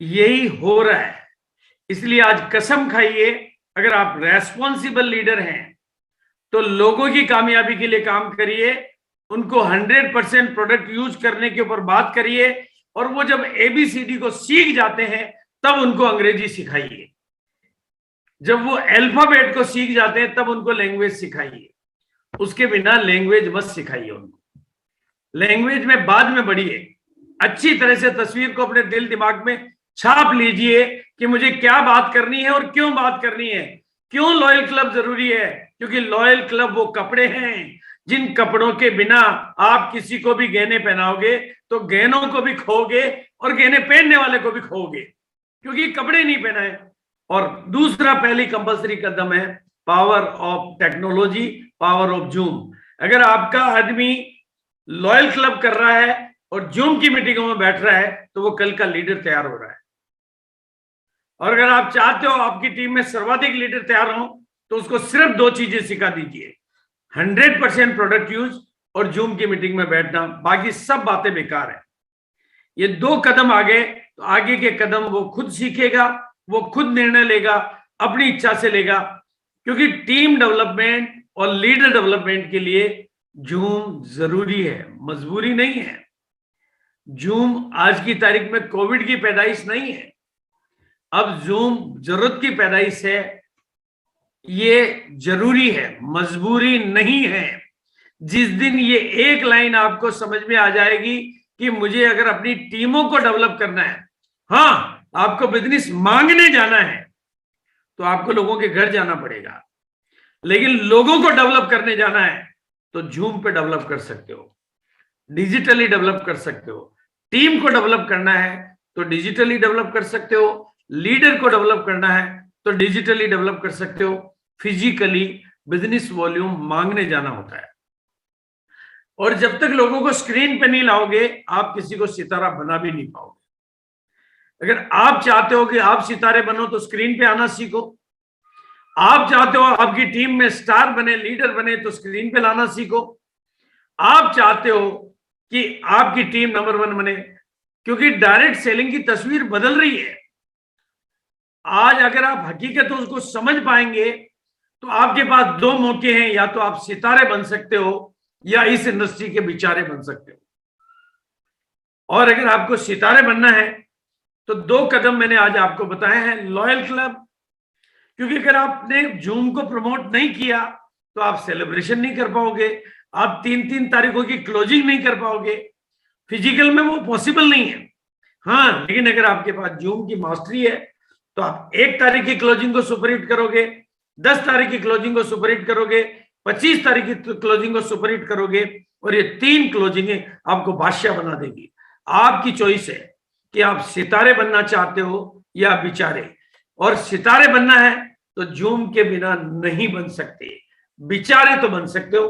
यही हो रहा है। इसलिए आज कसम खाइए, अगर आप रेस्पॉन्सिबल लीडर हैं तो लोगों की कामयाबी के लिए काम करिए, उनको 100% प्रोडक्ट यूज करने के ऊपर बात करिए, और वो जब ABCD को सीख जाते हैं तब उनको अंग्रेजी सिखाइए। जब वो अल्फाबेट को सीख जाते हैं तब उनको लैंग्वेज सिखाइए। उसके बिना लैंग्वेज मत सिखाइए उनको। लैंग्वेज में बाद में बढ़िए, अच्छी तरह से तस्वीर को अपने दिल दिमाग में छाप लीजिए कि मुझे क्या बात करनी है और क्यों बात करनी है। क्यों लॉयल क्लब जरूरी है? क्योंकि लॉयल क्लब वो कपड़े हैं जिन कपड़ों के बिना आप किसी को भी गहने पहनाओगे तो गहनों को भी खोगे और गहने पहनने वाले को भी खोगे, क्योंकि कपड़े नहीं पहनाए। और दूसरा पहली कंपल्सरी कदम है power of technology, power of zoom. अगर आपका आदमी लॉयल क्लब कर रहा है और जूम की मीटिंगों में बैठ रहा है तो वो कल का लीडर तैयार हो रहा है। और अगर आप चाहते हो आपकी टीम में सर्वाधिक लीडर तैयार हो तो उसको सिर्फ 2 चीजें सिखा दीजिए, 100% प्रोडक्ट यूज और जूम की मीटिंग में बैठना। बाकी सब बातें बेकार है। ये 2 कदम आगे तो आगे के कदम वो खुद सीखेगा, वो खुद निर्णय लेगा, अपनी इच्छा से लेगा। क्योंकि टीम डेवलपमेंट और लीडर डेवलपमेंट के लिए जूम जरूरी है, मजबूरी नहीं है। जूम आज की तारीख में कोविड की पैदाइश नहीं है, अब जूम जरूरत की पैदाइश है। ये जरूरी है, मजबूरी नहीं है। जिस दिन ये एक लाइन आपको समझ में आ जाएगी कि मुझे अगर अपनी टीमों को डेवलप करना है, हाँ आपको बिजनेस मांगने जाना है तो आपको लोगों के घर जाना पड़ेगा, लेकिन लोगों को डेवलप करने जाना है तो जूम पे डेवलप कर सकते हो, डिजिटली डेवलप कर सकते हो। टीम को डेवलप करना है तो डिजिटली डेवलप कर सकते हो, लीडर को डेवलप करना है तो डिजिटली डेवलप कर सकते हो। फिजिकली बिजनेस वॉल्यूम मांगने जाना होता है, और जब तक लोगों को स्क्रीन पे नहीं लाओगे आप किसी को सितारा बना भी नहीं पाओगे। अगर आप चाहते हो कि आप सितारे बनो तो स्क्रीन पे आना सीखो। आप चाहते हो आपकी टीम में स्टार बने, लीडर बने तो स्क्रीन पे लाना सीखो। आप चाहते हो कि आपकी टीम नंबर 1 बने, क्योंकि डायरेक्ट सेलिंग की तस्वीर बदल रही है। आज अगर आप हकीकत उसको समझ पाएंगे तो आपके पास 2 मौके हैं, या तो आप सितारे बन सकते हो या इस इंडस्ट्री के बेचारे बन सकते हो। और अगर आपको सितारे बनना है तो 2 कदम मैंने आज आपको बताए हैं। लॉयल क्लब, क्योंकि अगर आपने जूम को प्रमोट नहीं किया तो आप सेलिब्रेशन नहीं कर पाओगे, आप 3-3 तारीखों की क्लोजिंग नहीं कर पाओगे। फिजिकल में वो पॉसिबल नहीं है। हाँ, लेकिन अगर आपके पास जूम की मास्टरी है तो आप 1 तारीख की क्लोजिंग को सुपरहिट करोगे, 10 तारीख की क्लोजिंग को सुपरहिट करोगे, 25 तारीख की क्लोजिंग को सुपरहिट करोगे, और ये 3 क्लोजिंगें आपको बादशाह बना देगी। आपकी चॉइस है कि आप सितारे बनना चाहते हो या बिचारे। और सितारे बनना है तो जूम के बिना नहीं बन सकते, बिचारे तो बन सकते हो।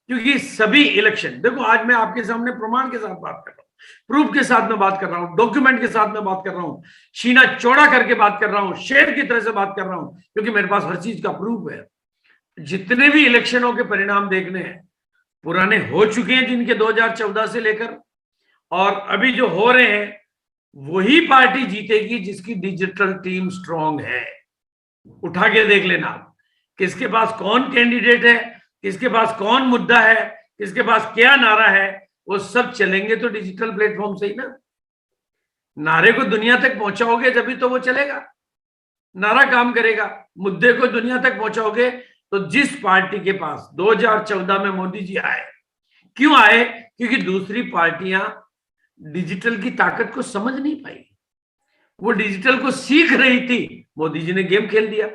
क्योंकि सभी इलेक्शन, देखो आज मैं आपके सामने प्रमाण के साथ बात कर रहा हूं, प्रूफ के साथ में बात कर रहा हूं, डॉक्यूमेंट के साथ में बात कर रहा हूं, सीना चौड़ा करके बात कर रहा हूं, शेर की तरह से बात कर रहा हूं, क्योंकि मेरे पास हर चीज का प्रूफ है। जितने भी इलेक्शनों के परिणाम देखने हैं, पुराने हो चुके हैं जिनके 2014 से लेकर, और अभी जो हो रहे हैं, वही पार्टी जीतेगी जिसकी डिजिटल टीम स्ट्रांग है। उठा के देख लेना किसके पास कौन कैंडिडेट है, किसके पास कौन मुद्दा है, किसके पास क्या नारा है, वो सब चलेंगे तो डिजिटल प्लेटफॉर्म से ही ना। नारे को दुनिया तक पहुंचाओगे जब तो वो चलेगा, नारा काम करेगा। मुद्दे को दुनिया तक पहुंचाओगे तो जिस पार्टी के पास 2014 में मोदी जी आए, क्यों आए? क्योंकि दूसरी पार्टियां डिजिटल की ताकत को समझ नहीं पाई, वो डिजिटल को सीख रही थी। मोदी जी ने गेम खेल दिया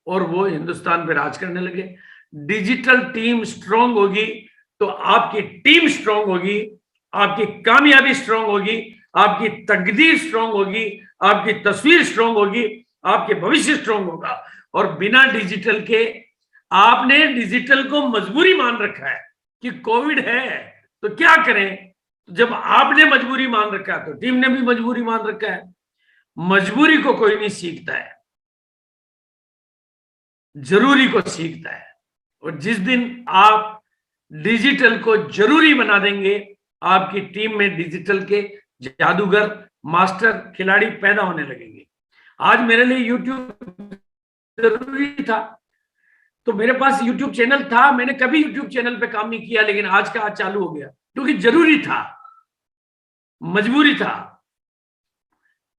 और वो हिंदुस्तान पे राज करने लगे। डिजिटल टीम स्ट्रांग होगी तो आपकी टीम स्ट्रांग होगी, आपकी कामयाबी स्ट्रांग होगी, आपकी तकदीर स्ट्रांग होगी, आपकी तस्वीर स्ट्रांग होगी, आपके भविष्य स्ट्रांग होगा। और बिना डिजिटल के, आपने डिजिटल को मजबूरी मान रखा है कि कोविड है तो क्या करें। तो जब आपने मजबूरी मान रखा है तो टीम ने भी मजबूरी मान रखा है। मजबूरी को कोई नहीं सीखता है, जरूरी को सीखता है। और जिस दिन आप डिजिटल को जरूरी बना देंगे, आपकी टीम में डिजिटल के जादूगर, मास्टर, खिलाड़ी पैदा होने लगेंगे। आज मेरे लिए यूट्यूब जरूरी था तो मेरे पास यूट्यूब चैनल था, मैंने कभी यूट्यूब चैनल पे काम नहीं किया, लेकिन आज का आज चालू हो गया क्योंकि जरूरी था, मजबूरी था।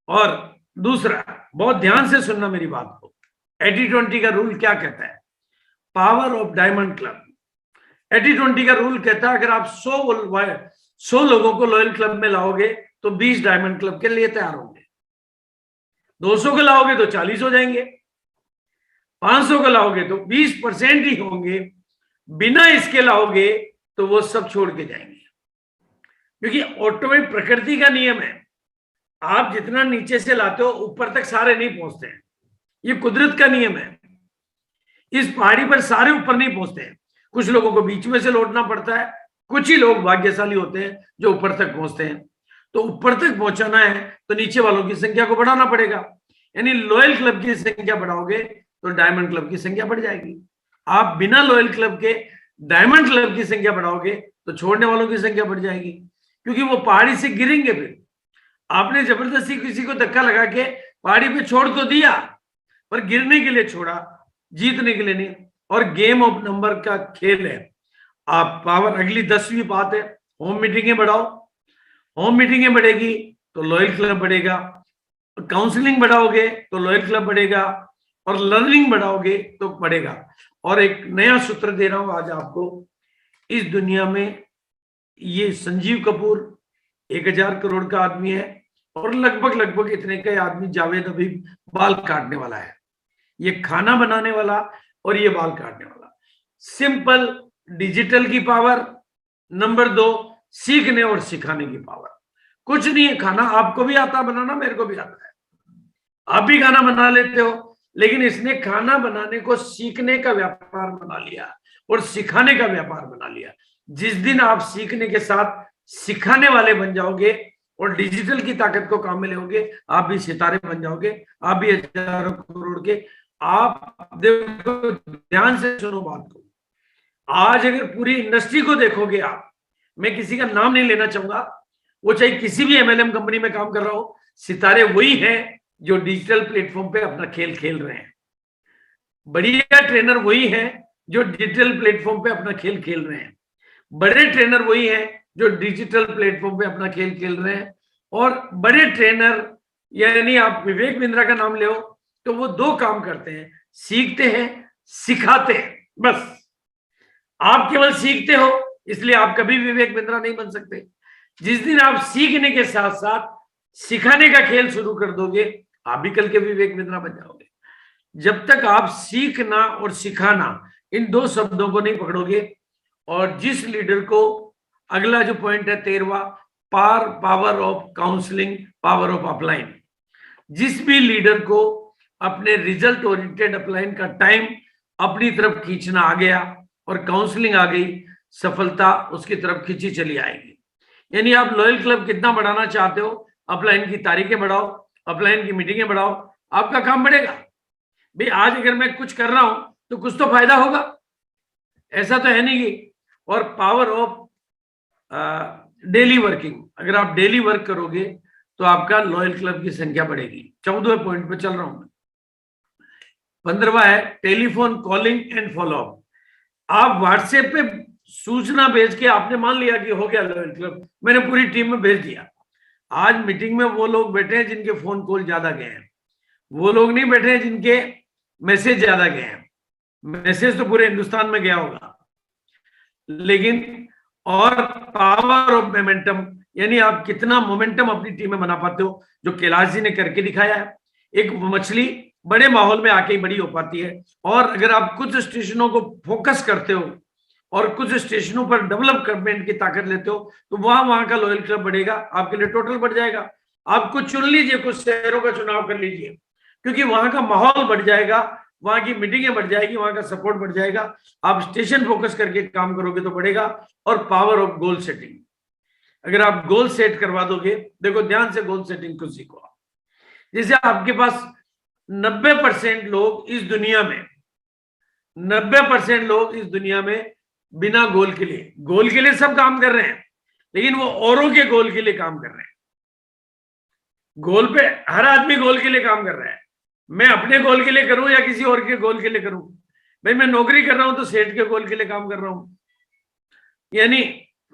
और दूसरा, बहुत ध्यान से सुनना मेरी बात को, 80-20 का रूल क्या कहता है? Power of diamond club. 80-20 का रूल कहता है अगर आप 100 लोगों को लॉयल क्लब में लाओगे तो 20 डायमंड क्लब के लिए तैयार होंगे। 200 को लाओगे तो 40 हो जाएंगे, 500 को लाओगे तो 20% ही होंगे, बिना इसके लाओगे तो वो सब छोड़ के जाएंगे। क्योंकि ऑटोमेटिक प्रकृति का नियम है, आप जितना नीचे से लाते हो ऊपर तक सारे नहीं पहुंचते हैं, ये कुदरत का नियम है। इस पहाड़ी पर सारे ऊपर नहीं पहुंचते हैं, कुछ लोगों को बीच में से लौटना पड़ता है, कुछ ही लोग भाग्यशाली होते हैं जो ऊपर तक पहुंचते हैं। तो ऊपर तक पहुंचाना है तो नीचे वालों की संख्या को बढ़ाना पड़ेगा, यानी लॉयल क्लब की संख्या बढ़ाओगे तो डायमंड क्लब की संख्या बढ़ जाएगी। आप बिना लॉयल क्लब के डायमंड क्लब की संख्या बढ़ाओगे तो छोड़ने वालों की संख्या बढ़ जाएगी, क्योंकि वो पहाड़ी से गिरेंगे। फिर आपने जबरदस्ती किसी को धक्का लगा के पहाड़ी पे छोड़ तो दिया, पर गिरने के लिए छोड़ा, जीतने के लिए नहीं। और गेम ऑफ नंबर का खेल है। आप पावर, अगली 10वीं बात है, होम मीटिंगें बढ़ाओ। होम मीटिंगें बढ़ेगी तो लॉयल क्लब बढ़ेगा, काउंसलिंग बढ़ाओगे तो लॉयल क्लब बढ़ेगा, और लर्निंग बढ़ाओगे तो बढ़ेगा। और एक नया सूत्र दे रहा हूं आज आपको, इस दुनिया में ये संजीव कपूर 1000 करोड़ का आदमी है और लगभग इतने का आदमी जावेद अभी बाल काटने वाला है। ये खाना बनाने वाला और ये बाल काटने वाला। सिंपल डिजिटल की पावर, नंबर 2 सीखने और सिखाने की पावर। कुछ नहीं है, खाना आपको भी आता बनाना, मेरे को भी आता है, आप भी खाना बना लेते हो, लेकिन इसने खाना बनाने को सीखने का व्यापार बना लिया और सिखाने का व्यापार बना लिया। जिस दिन आप सीखने के साथ सिखाने वाले बन जाओगे और डिजिटल की ताकत को काम में लेोगे, आप भी सितारे बन जाओगे, आप भी हजारों करोड़ के। आप देखो, ध्यान से सुनो बात को, आज अगर पूरी इंडस्ट्री को देखोगे आप, मैं किसी का नाम नहीं लेना चाहूंगा, वो चाहे किसी भी एमएलएम कंपनी में काम कर रहा हो, सितारे वही हैं जो डिजिटल प्लेटफॉर्म पे अपना खेल खेल रहे हैं। बढ़िया ट्रेनर वही हैं जो डिजिटल प्लेटफॉर्म पे अपना खेल खेल रहे हैं। बड़े ट्रेनर वही हैं जो डिजिटल प्लेटफॉर्म पे अपना खेल खेल रहे हैं। और बड़े ट्रेनर, यानी आप विवेक बिंद्रा का नाम ले तो वो 2 काम करते हैं, सीखते हैं, सिखाते हैं। बस आप केवल सीखते हो, इसलिए आप कभी विवेक बिंद्रा नहीं बन सकते। जिस दिन आप सीखने के साथ साथ सिखाने का खेल शुरू कर दोगे, आप भी कल के विवेक बिंद्रा बन जाओगे। जब तक आप सीखना और सिखाना इन 2 शब्दों को नहीं पकड़ोगे, और जिस लीडर को, अगला जो पॉइंट है 13वां, power of counselling, power of upline, जिस भी लीडर को अपने रिजल्ट ओरिएंटेड अपलाइन का टाइम अपनी तरफ खींचना आ गया और काउंसलिंग आ गई, सफलता उसकी तरफ खींची चली आएगी। यानी आप लॉयल क्लब कितना बढ़ाना चाहते हो, अपलाइन की तारीखें बढ़ाओ, अपलाइन की मीटिंगें बढ़ाओ, आपका काम बढ़ेगा। भाई आज अगर मैं कुछ कर रहा हूं तो कुछ तो फायदा होगा, ऐसा तो है नहीं। और पावर ऑफ डेली वर्किंग, अगर आप डेली वर्क करोगे तो आपका लॉयल क्लब की संख्या बढ़ेगी। 14वें पॉइंट पे चल रहा हूं मैं। 15वां है टेलीफोन कॉलिंग एंड फॉलोअप। आप व्हाट्सएप पे सूचना भेज के आपने मान लिया कि हो गया लॉयल क्लब, मैंने पूरी टीम में भेज दिया। आज मीटिंग में वो लोग बैठे हैं जिनके फोन कॉल ज्यादा गए हैं, वो लोग नहीं बैठे हैं जिनके मैसेज ज्यादा गए हैं। मैसेज तो पूरे हिंदुस्तान में गया होगा, लेकिन और पावर ऑफ मोमेंटम, यानी आप कितना मोमेंटम अपनी टीम में बना पाते हो, जो कैलाश जी ने करके दिखाया है। एक मछली बड़े माहौल में आके ही बड़ी हो पाती है। और अगर आप कुछ स्टेशनों को फोकस करते हो और कुछ स्टेशनों पर डेवलपमेंट की ताकत लेते हो तो वहां का लॉयल क्लब बढ़ेगा, आपके लिए टोटल बढ़ जाएगा। आपको चुन लीजिए, कुछ शहरों का चुनाव कर लीजिए, क्योंकि वहां का माहौल बढ़ जाएगा, वहां की मीटिंगें बढ़ जाएगी, वहां का सपोर्ट बढ़ जाएगा। आप स्टेशन फोकस करके काम करोगे तो बढ़ेगा। और पावर ऑफ गोल सेटिंग, अगर आप गोल सेट करवा दोगे, देखो ध्यान से गोल सेटिंग को सीखो। जैसे आपके पास 90% लोग इस दुनिया में 90% लोग इस दुनिया में बिना गोल के लिए सब काम कर रहे हैं, लेकिन वो औरों के गोल के लिए काम कर रहे हैं। गोल पे हर आदमी गोल के लिए काम कर रहा है। मैं अपने गोल के लिए करूं या किसी और के गोल के लिए करूं? भाई मैं नौकरी कर रहा हूं तो सेठ के गोल के लिए काम कर रहा हूं, यानी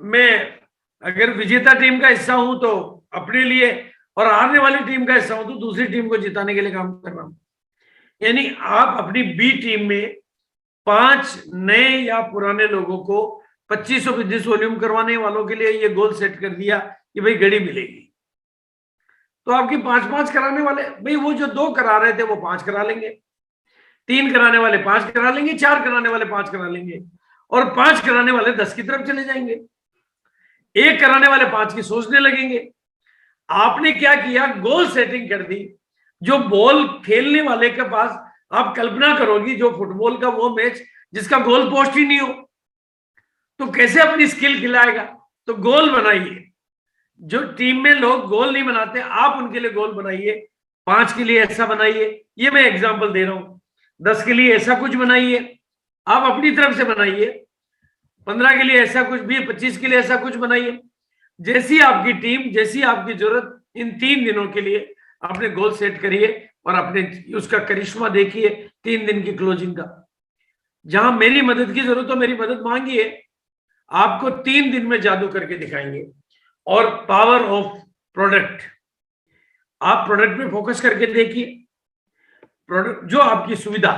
मैं अगर विजेता टीम का हिस्सा हूं तो अपने लिए, और हारने वाली टीम का हिस्सा हूं तो दूसरी टीम को जिताने के लिए काम कर रहा हूं। यानी आप अपनी बी टीम में 5 नए या पुराने लोगों को 2500 बिजनेस वॉल्यूम करवाने वालों के लिए ये गोल सेट कर दिया कि भाई घड़ी मिलेगी, तो आपकी 5-5 कराने वाले, भाई वो जो 2 करा रहे थे वो 5 करा लेंगे, 3 कराने वाले 5 करा लेंगे, 4 कराने वाले 5 करा लेंगे, और 5 कराने वाले 10 की तरफ चले जाएंगे। 1 कराने वाले 5 की सोचने लगेंगे। आपने क्या किया? गोल सेटिंग कर दी। जो बॉल खेलने वाले के पास, आप कल्पना करोगी जो फुटबॉल का वो मैच जिसका गोल पोस्ट ही नहीं हो, तो कैसे अपनी स्किल खिलाएगा? तो गोल बनाइए। जो टीम में लोग गोल नहीं बनाते, आप उनके लिए गोल बनाइए। 5 के लिए ऐसा बनाइए, ये मैं एग्जांपल दे रहा हूं। 10 के लिए ऐसा कुछ बनाइए, आप अपनी तरफ से बनाइए। 15 के लिए ऐसा कुछ भी, 25 के लिए ऐसा कुछ बनाइए। जैसी आपकी टीम, जैसी आपकी जरूरत, इन 3 दिनों के लिए अपने गोल सेट करिए और अपने उसका करिश्मा देखिए 3 दिन की क्लोजिंग का। जहां मेरी मदद की जरूरत हो मेरी मदद मांगिए, आपको 3 दिन में जादू करके दिखाएंगे। और पावर ऑफ प्रोडक्ट, आप प्रोडक्ट पे फोकस करके देखिए, प्रोडक्ट जो आपकी सुविधा।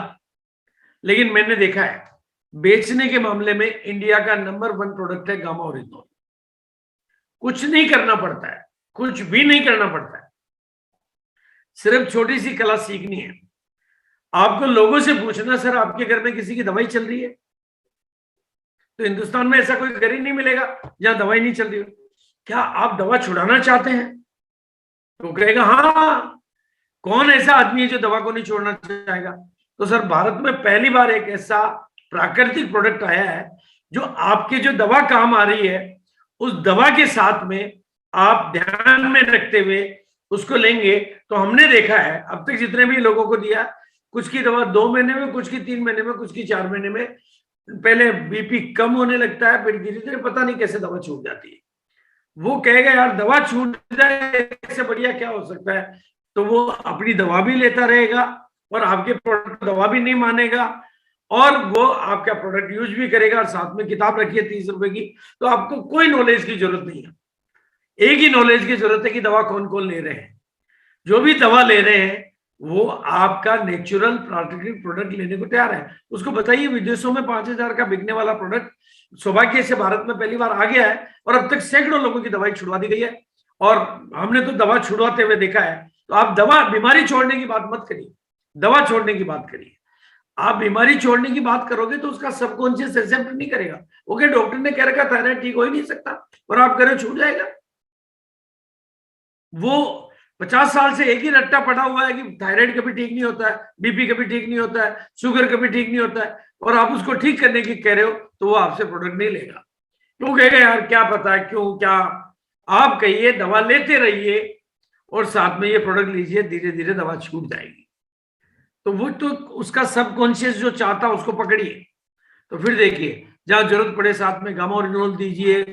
लेकिन मैंने देखा है बेचने के मामले में इंडिया का नंबर 1 प्रोडक्ट है गामा ओरिजिनल। कुछ नहीं करना पड़ता है, कुछ भी नहीं करना पड़ता है, सिर्फ छोटी सी कला सीखनी है। आपको लोगों से पूछना, सर आपके घर में किसी की दवाई चल रही है? तो हिंदुस्तान में ऐसा कोई घर ही नहीं मिलेगा जहां दवाई नहीं चल रही हो। क्या आप दवा छुड़ाना चाहते हैं? तो कहेगा हाँ। कौन ऐसा आदमी है जो दवा को नहीं छोड़ना चाहेगा? तो सर भारत में पहली बार एक ऐसा प्राकृतिक प्रोडक्ट आया है जो आपके जो दवा काम आ रही है, उस दवा के साथ में आप ध्यान में रखते हुए उसको लेंगे। तो हमने देखा है अब तक जितने भी लोगों को दिया, कुछ की दवा 2 महीने में, कुछ की 3 महीने में, कुछ की 4 महीने में, पहले बीपी कम होने लगता है, फिर धीरे धीरे पता नहीं कैसे दवा छूट जाती है। वो कहेगा यार दवा छूट जाए, इससे बढ़िया क्या हो सकता है? तो वो अपनी दवा भी लेता रहेगा और आपके प्रोडक्ट दवा भी नहीं मानेगा, और वो आपका प्रोडक्ट यूज भी करेगा, और साथ में किताब रखिए 30 रुपए की। तो आपको कोई नॉलेज की जरूरत नहीं है, एक ही नॉलेज की जरूरत है कि दवा कौन कौन ले रहे हैं। जो भी दवा ले रहे हैं वो आपका नेचुरल प्राकृतिक प्रोडक्ट लेने को तैयार है। उसको बताइए विदेशों में 5000 का बिकने वाला प्रोडक्ट सौभाग्य से भारत में पहली बार आ गया है, और अब तक सैकड़ों लोगों की दवाई छुड़वा दी गई है, और हमने तो दवा छुड़वाते हुए देखा है। तो आप दवा, बीमारी छोड़ने की बात मत करिए, दवा छोड़ने की बात करिए। आप बीमारी छोड़ने की बात करोगे तो उसका सबकॉन्शियस एक्सेप्ट नहीं करेगा। ओके, डॉक्टर ने कह रखा थायराइड ठीक हो ही नहीं सकता, और आप कह रहे हो छूट जाएगा। वो 50 साल से एक ही रट्टा पड़ा हुआ है कि थायराइड कभी ठीक नहीं होता है, बीपी कभी ठीक नहीं होता है, शुगर कभी ठीक नहीं होता है, और आप उसको ठीक करने की कह रहे हो, तो वो आपसे प्रोडक्ट नहीं लेगा। क्यों कहेगा यार क्या पता है क्यों क्या? आप कहिए दवा लेते रहिए और साथ में ये प्रोडक्ट लीजिए, धीरे धीरे दवा छूट जाएगी। तो वो तो उसका सबकॉन्शियस जो चाहता है उसको पकड़िए। तो फिर देखिए, जहां जरूरत पड़े साथ में गामा ओरिजिनल दीजिए,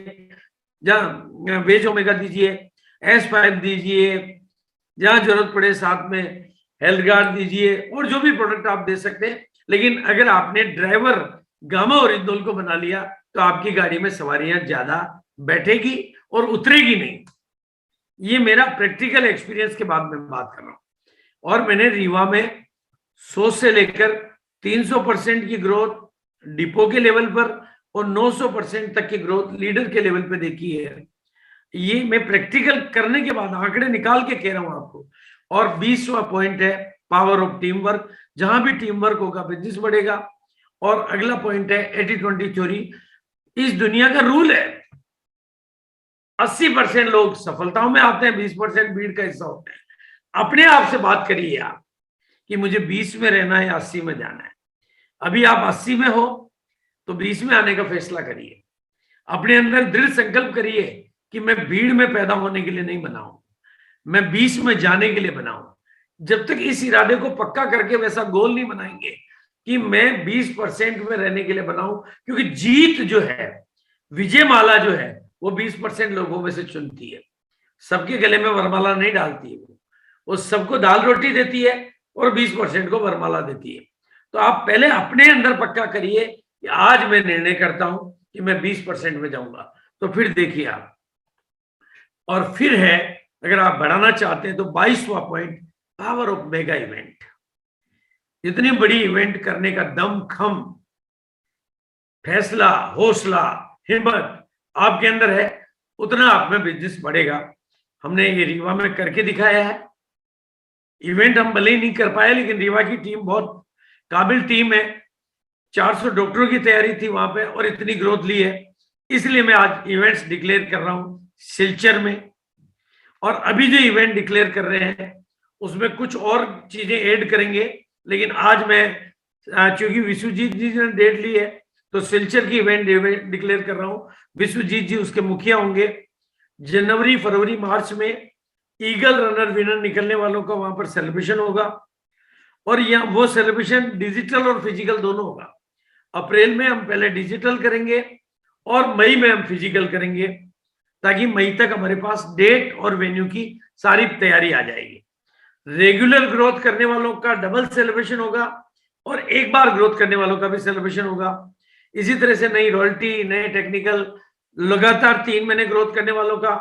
जहां वेज ओमेगा दीजिए, S5 दीजिए, जहां जरूरत पड़े साथ में हेल्थ गार्ड दीजिए, और जो भी प्रोडक्ट आप दे सकते हैं। लेकिन अगर आपने ड्राइवर गामा ओरिजिनल को बना लिया तो आपकी गाड़ी में सवारियां ज्यादा बैठेगी और उतरेगी नहीं। ये मेरा प्रैक्टिकल एक्सपीरियंस के बाद में बात कर रहा हूं। और मैंने रीवा में 100 से लेकर 300% की ग्रोथ डिपो के लेवल पर और 900% तक की ग्रोथ लीडर के लेवल पर देखी है। ये मैं प्रैक्टिकल करने के बाद आंकड़े निकाल के कह रहा हूं आपको। और 20वां पॉइंट है पावर ऑफ टीम वर्क। जहां भी टीम वर्क होगा बिजनेस बढ़ेगा। और अगला पॉइंट है 80-20 थ्योरी। इस दुनिया का रूल है 80% लोग सफलताओं में आते हैं, 20% भीड़ का हिस्सा होते हैं। अपने आप से बात करिए आप कि मुझे 20 में रहना है या 80 में जाना है। अभी आप 80 में हो तो 20 में आने का फैसला करिए। अपने अंदर दृढ़ संकल्प करिए कि मैं भीड़ में पैदा होने के लिए नहीं बना हूं, मैं 20 में जाने के लिए बना हूं। जब तक इस इरादे को पक्का करके वैसा गोल नहीं बनाएंगे कि मैं 20% में रहने के लिए बनाऊं, क्योंकि जीत जो है, विजय माला जो है, वो 20% लोगों में से चुनती है। सबके गले में वरमाला नहीं डालती है, वो सबको दाल रोटी देती है और 20% को वरमाला देती है। तो आप पहले अपने अंदर पक्का करिए कि आज मैं निर्णय करता हूं कि मैं 20% में जाऊंगा, तो फिर देखिए आप। और फिर है, अगर आप बढ़ाना चाहते हैं तो 22वां point, power of mega event. इतनी बड़ी इवेंट करने का दम, खम, फैसला, हौसला, हिम्मत आपके अंदर है, उतना आप में बिजनेस बढ़ेगा। हमने ये रीवा में करके दिखाया है। इवेंट हम भले ही नहीं कर पाए, लेकिन रीवा की टीम बहुत काबिल टीम है। 400 डॉक्टरों की तैयारी थी वहां पे और इतनी ग्रोथ ली है। इसलिए मैं आज इवेंट्स डिक्लेयर कर रहा हूं सिलचर में। और अभी जो इवेंट डिक्लेयर कर रहे हैं उसमें कुछ और चीजें ऐड करेंगे, लेकिन आज मैं चूंकि विश्वजीत जी ने डेट ली है तो सिलचर की इवेंट डिक्लेयर कर रहा हूं। विश्वजीत जी उसके मुखिया होंगे। जनवरी, फरवरी, मार्च में ईगल रनर विनर निकलने वालों का वहां पर सेलिब्रेशन होगा। और यहाँ वो सेलिब्रेशन डिजिटल और फिजिकल दोनों होगा। अप्रैल में हम पहले डिजिटल करेंगे और मई में हम फिजिकल करेंगे, ताकि मई तक हमारे पास डेट और वेन्यू की सारी तैयारी आ जाएगी। रेगुलर ग्रोथ करने वालों का डबल सेलिब्रेशन होगा और एक बार ग्रोथ करने वालों का भी सेलिब्रेशन होगा। इसी तरह से नई रॉयल्टी, नए टेक्निकल, लगातार 3 महीने ग्रोथ करने वालों का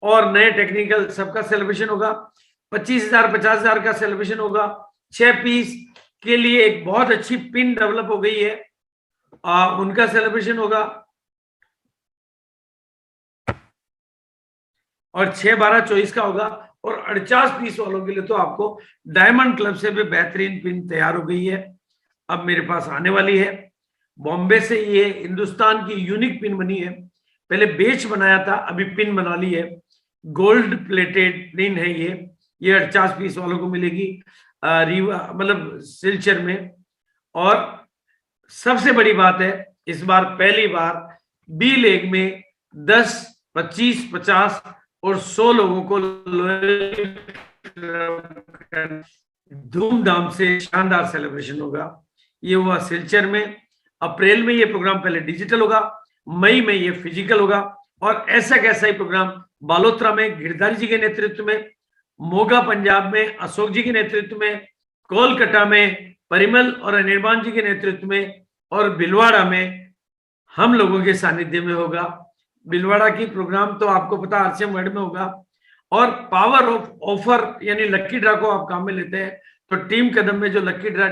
और नए टेक्निकल सबका सेलिब्रेशन होगा। 25,000, 50,000 का सेलिब्रेशन होगा। 6 पीस के लिए एक बहुत अच्छी पिन डेवलप हो गई है, उनका सेलिब्रेशन होगा। और 6, 12, 24 का होगा। और 48 पीस वालों के लिए तो आपको डायमंड क्लब से भी बेहतरीन पिन तैयार हो गई है, अब मेरे पास आने वाली है। बॉम्बे से ये हिंदुस्तान की यूनिक पिन बनी है। पहले बेच बनाया था, अभी पिन बना ली है। गोल्ड प्लेटेड पिन है ये 48 पीस वालों को मिलेगी रीवा, मतलब सिलचर में। और सबसे बड़ी बात है, इस बार पहली बार बी लेग में 10, 25, 50 और 100 लोगों को धूमधाम से शानदार सेलिब्रेशन होगा। ये हुआ सिलचर में। अप्रैल में ये प्रोग्राम पहले डिजिटल होगा, मई में ये फिजिकल होगा। और ऐसा कैसा ही प्रोग्राम बालोतरा में गिरधारी जी के नेतृत्व में, मोगा पंजाब में अशोक जी के नेतृत्व में, कोलकाता में परिमल और अनिर्बान जी के नेतृत्व में, और भिलवाड़ा में हम लोगों के सानिध्य में होगा। भिलवाड़ा की प्रोग्राम तो आपको पता आरसीएम वर्ल्ड में होगा। और पावर ऑफ ऑफर यानी लक्की ड्रा को आप काम में लेते हैं तो टीम कदम में जो लक्की ड्रा,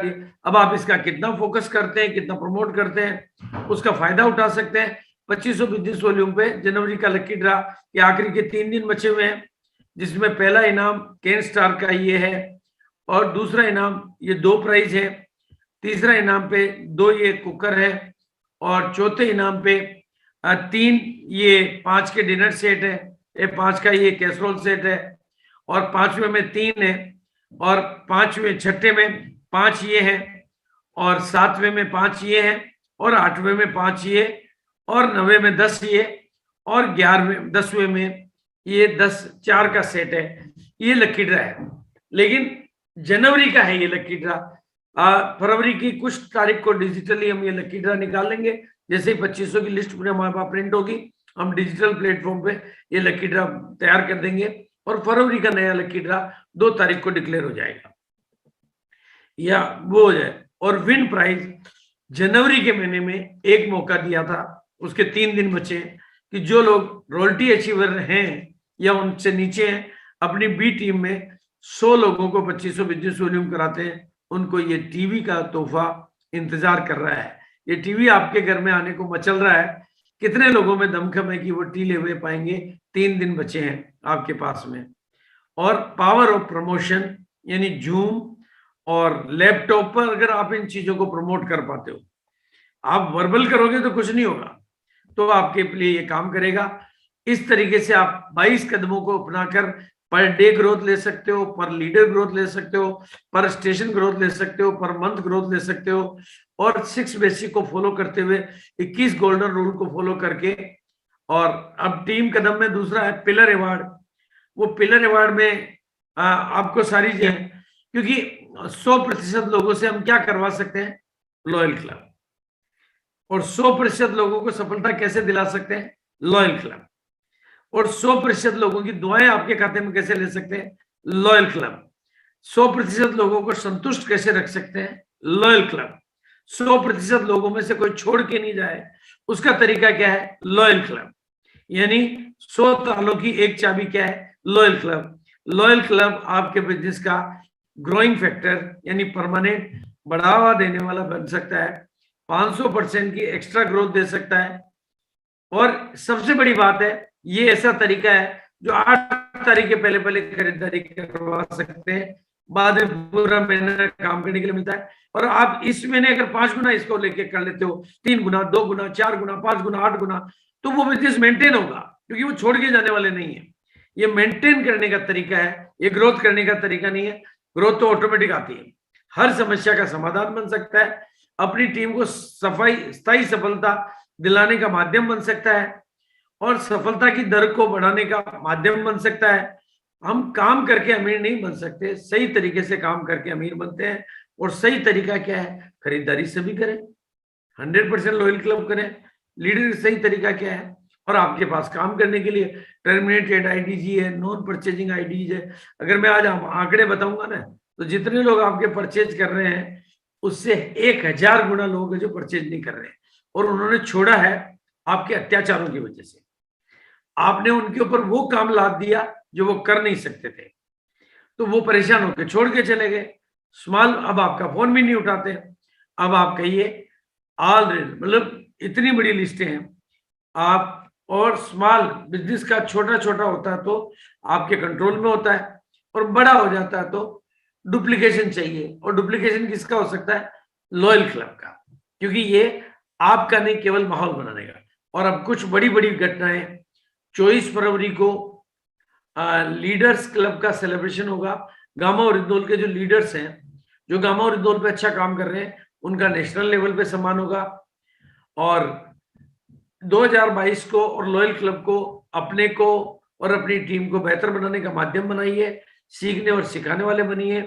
अब आप इसका कितना फोकस करते हैं, कितना प्रमोट करते हैं, उसका फायदा उठा सकते हैं। 2500 बिजनेस वॉल्यूम पे जनवरी का लक्की ड्रा के आखिरी के 3 दिन बचे हुए हैं, जिसमें पहला इनाम कैन स्टार का ये है और दूसरा इनाम ये 2 प्राइज है, तीसरा इनाम पे 2 ये कुकर है और चौथे इनाम पे 3 ये 5 के डिनर सेट है, 5 का ये कैसरोल सेट है और 5वें में 3 है और 5वें, 6ठे में 5 ये है और 7वें में 5 ये है और 8वें में 5 ये और 9वें में 10 ये और 11वें 10वें में ये 10-4 का सेट है। ये लक्की ड्रा है, लेकिन जनवरी का है ये लक्की ड्रा। फरवरी की कुछ तारीख को डिजिटली हम ये लक्की ड्रा निकाल लेंगे। जैसे ही 2500 की लिस्ट पूरे हमारे पास प्रिंट होगी, हम डिजिटल प्लेटफॉर्म पे ये लक्की ड्रा तैयार कर देंगे और फरवरी का नया लक्की ड्रा 2 तारीख को डिक्लेयर हो जाएगा या वो हो जाए। और विन प्राइज जनवरी के महीने में एक मौका दिया था, उसके 3 दिन बचे हैं कि जो लोग रॉयल्टी अचीवर हैं या उनसे नीचे हैं, अपनी बी टीम में 100 लोगों को 2500 बिजनेस वॉल्यूम कराते हैं, उनको ये टीवी का तोहफा इंतजार कर रहा है। ये टीवी आपके घर में आने को मचल रहा है। कितने लोगों में दमखम है कि वो टी ले हुए पाएंगे? 3 दिन बचे हैं आपके पास में। और पावर ऑफ प्रमोशन यानी जूम और लैपटॉप पर अगर आप इन चीजों को प्रमोट कर पाते हो, आप वर्बल करोगे तो कुछ नहीं होगा, तो आपके लिए ये काम करेगा। इस तरीके से आप 22 कदमों को अपनाकर पर डे ग्रोथ ले सकते हो, पर लीडर ग्रोथ ले सकते हो, पर स्टेशन ग्रोथ ले सकते हो, पर मंथ ग्रोथ ले सकते हो, और 6 बेसिक को फॉलो करते हुए 21 गोल्डन रूल को फॉलो करके। और अब टीम कदम में दूसरा है पिलर अवार्ड। वो पिलर अवार्ड में आपको सारी चीजें, क्योंकि 100% लोगों से हम क्या करवा सकते हैं, लॉयल क्लब, और 100% लोगों को सफलता कैसे दिला सकते हैं, लॉयल क्लब, और 100% लोगों की दुआएं आपके खाते में कैसे ले सकते हैं, लॉयल क्लब, 100% लोगों को संतुष्ट कैसे रख सकते हैं, लॉयल क्लब, 100% लोगों में से कोई छोड़ के नहीं जाए उसका तरीका क्या है, लॉयल क्लब। यानी 100 तालों की एक चाबी क्या है, लॉयल क्लब। लॉयल क्लब आपके बिजनेस का ग्रोइंग फैक्टर यानी परमानेंट बढ़ावा देने वाला बन सकता है, 500% की एक्स्ट्रा ग्रोथ दे सकता है। और सबसे बड़ी बात है, ये ऐसा तरीका है जो 8 तारीख के पहले खरीदारी करवा सकते हैं, बाद में पूरा महीना काम करने के लिए मिलता है। और आप इस महीने अगर 5 गुना इसको लेके कर लेते हो, 3 गुना, 2 गुना, 4 गुना, 5 गुना, 8 गुना, तो वो बिजनेस मेंटेन होगा, क्योंकि वो छोड़ के जाने वाले नहीं है। ये मेंटेन करने का तरीका है, ये ग्रोथ करने का तरीका नहीं है। ग्रोथ तो ऑटोमेटिक आती है, हर समस्या का समाधान बन सकता है, अपनी टीम को स्थायी सफलता दिलाने का माध्यम बन सकता है, और सफलता की दर को बढ़ाने का माध्यम बन सकता है। हम काम करके अमीर नहीं बन सकते, सही तरीके से काम करके अमीर बनते हैं। और सही तरीका क्या है, खरीदारी से भी करें, 100% लॉयल क्लब करें। लीडर सही तरीका क्या है, और आपके पास काम करने के लिए टर्मिनेटेड आईडीजी है, नॉन परचेजिंग आईडीज है। अगर मैं आज आंकड़े बताऊंगा ना, तो जितने लोग आपके परचेज कर रहे हैं उससे 1000 गुना लोग हैं जो परचेज नहीं कर रहे हैं, और उन्होंने छोड़ा है आपके अत्याचारों की वजह से। आपने उनके ऊपर वो काम लाद दिया जो वो कर नहीं सकते थे, तो वो परेशान होकर छोड़ के चले गए। स्मॉल, अब आपका फोन भी नहीं उठाते। अब आप कहिए ऑलरेडी, मतलब इतनी बड़ी लिस्टें हैं आप, और स्मॉल बिजनेस का छोटा छोटा होता है तो आपके कंट्रोल में होता है, और बड़ा हो जाता है तो डुप्लीकेशन चाहिए। और डुप्लीकेशन किसका हो सकता है, लॉयल क्लब का, क्योंकि ये आपका नहीं, केवल माहौल बनाने का। और अब कुछ बड़ी बड़ी घटनाएं, 24 फरवरी को लीडर्स क्लब का सेलिब्रेशन होगा। गामा और इंदौल के जो लीडर्स हैं, जो गामा और इंदौल पे अच्छा काम कर रहे हैं, उनका नेशनल लेवल पे सम्मान होगा। और 2022 को और लॉयल क्लब को अपने को और अपनी टीम को बेहतर बनाने का माध्यम बनाइए, सीखने और सिखाने वाले बनिए।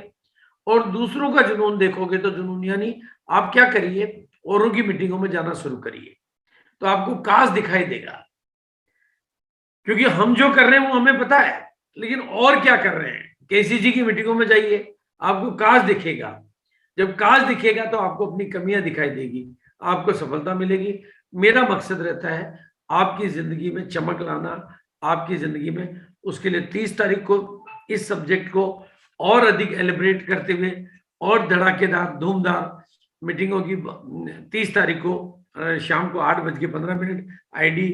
और दूसरों का जुनून देखोगे तो जुनून यानी आप क्या करिए, औरों की मीटिंगों में जाना शुरू करिए, तो आपको काश दिखाई देगा। क्योंकि हम जो कर रहे हैं वो हमें पता है, लेकिन और क्या कर रहे हैं, केसीजी की मीटिंगों में जाइए, आपको काश दिखेगा। जब काश दिखेगा तो आपको अपनी कमियां दिखाई देगी, आपको सफलता मिलेगी। मेरा मकसद रहता है आपकी जिंदगी में चमक लाना, आपकी जिंदगी में। उसके लिए 30 तारीख को इस सब्जेक्ट को और अधिक एलिब्रेट करते हुए और धड़ाकेदार धूमधार मीटिंगों की 30 तारीख को शाम को 8:15 आईडी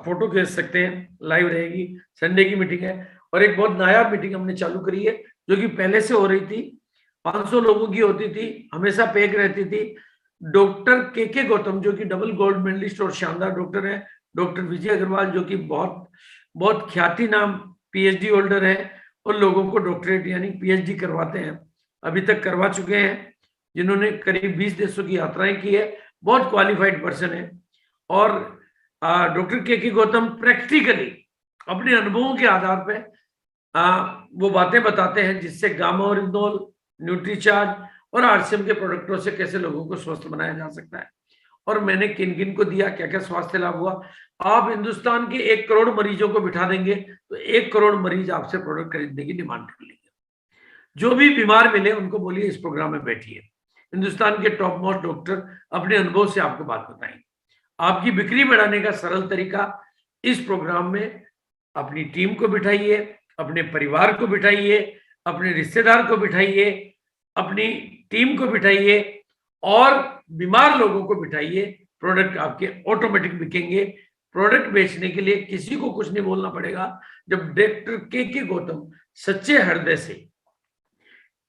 फोटो भेज सकते हैं, लाइव रहेगी। संडे की मीटिंग है, और एक बहुत नायाब मीटिंग हमने चालू करी है, जो कि पहले से हो रही थी, 500 लोगों की होती थी, हमेशा पैक रहती थी। डॉक्टर के गौतम, जो कि डबल गोल्ड मेडलिस्ट और शानदार डॉक्टर है, डॉक्टर विजय अग्रवाल, जो कि बहुत बहुत ख्याति नाम पीएचडी होल्डर है, और लोगों को डॉक्टरेट यानी पीएचडी करवाते हैं, अभी तक करवा चुके हैं, जिन्होंने करीब 20 देशों की यात्राएं की है, बहुत क्वालिफाइड पर्सन है। और डॉक्टर के गौतम प्रैक्टिकली अपने अनुभवों के आधार पर वो बातें बताते हैं, जिससे गामा और इंदौल, न्यूट्रीचार्ज और आरसीएम के प्रोडक्टों से कैसे लोगों को स्वस्थ बनाया जा सकता है, और मैंने किन किन को दिया, क्या क्या स्वास्थ्य लाभ हुआ। आप हिंदुस्तान के 1 करोड़ मरीजों को बिठा देंगे तो 1 करोड़ मरीज आपसे प्रोडक्ट खरीदने की डिमांड कर लेंगे। जो भी बीमार मिले उनको बोलिए इस प्रोग्राम में बैठिए, हिंदुस्तान के टॉप मोस्ट डॉक्टर अपने अनुभव से आपको बात बताएंगे। आपकी बिक्री बढ़ाने का सरल तरीका, इस प्रोग्राम में अपनी टीम को बिठाइए, अपने परिवार को बिठाइए, अपने रिश्तेदार को बिठाइए, अपनी टीम को बिठाइए, और बीमार लोगों को बिठाइए। प्रोडक्ट आपके ऑटोमेटिक बिकेंगे। प्रोडक्ट बेचने के लिए किसी को कुछ नहीं बोलना पड़ेगा। जब डॉक्टर के गौतम सच्चे हृदय से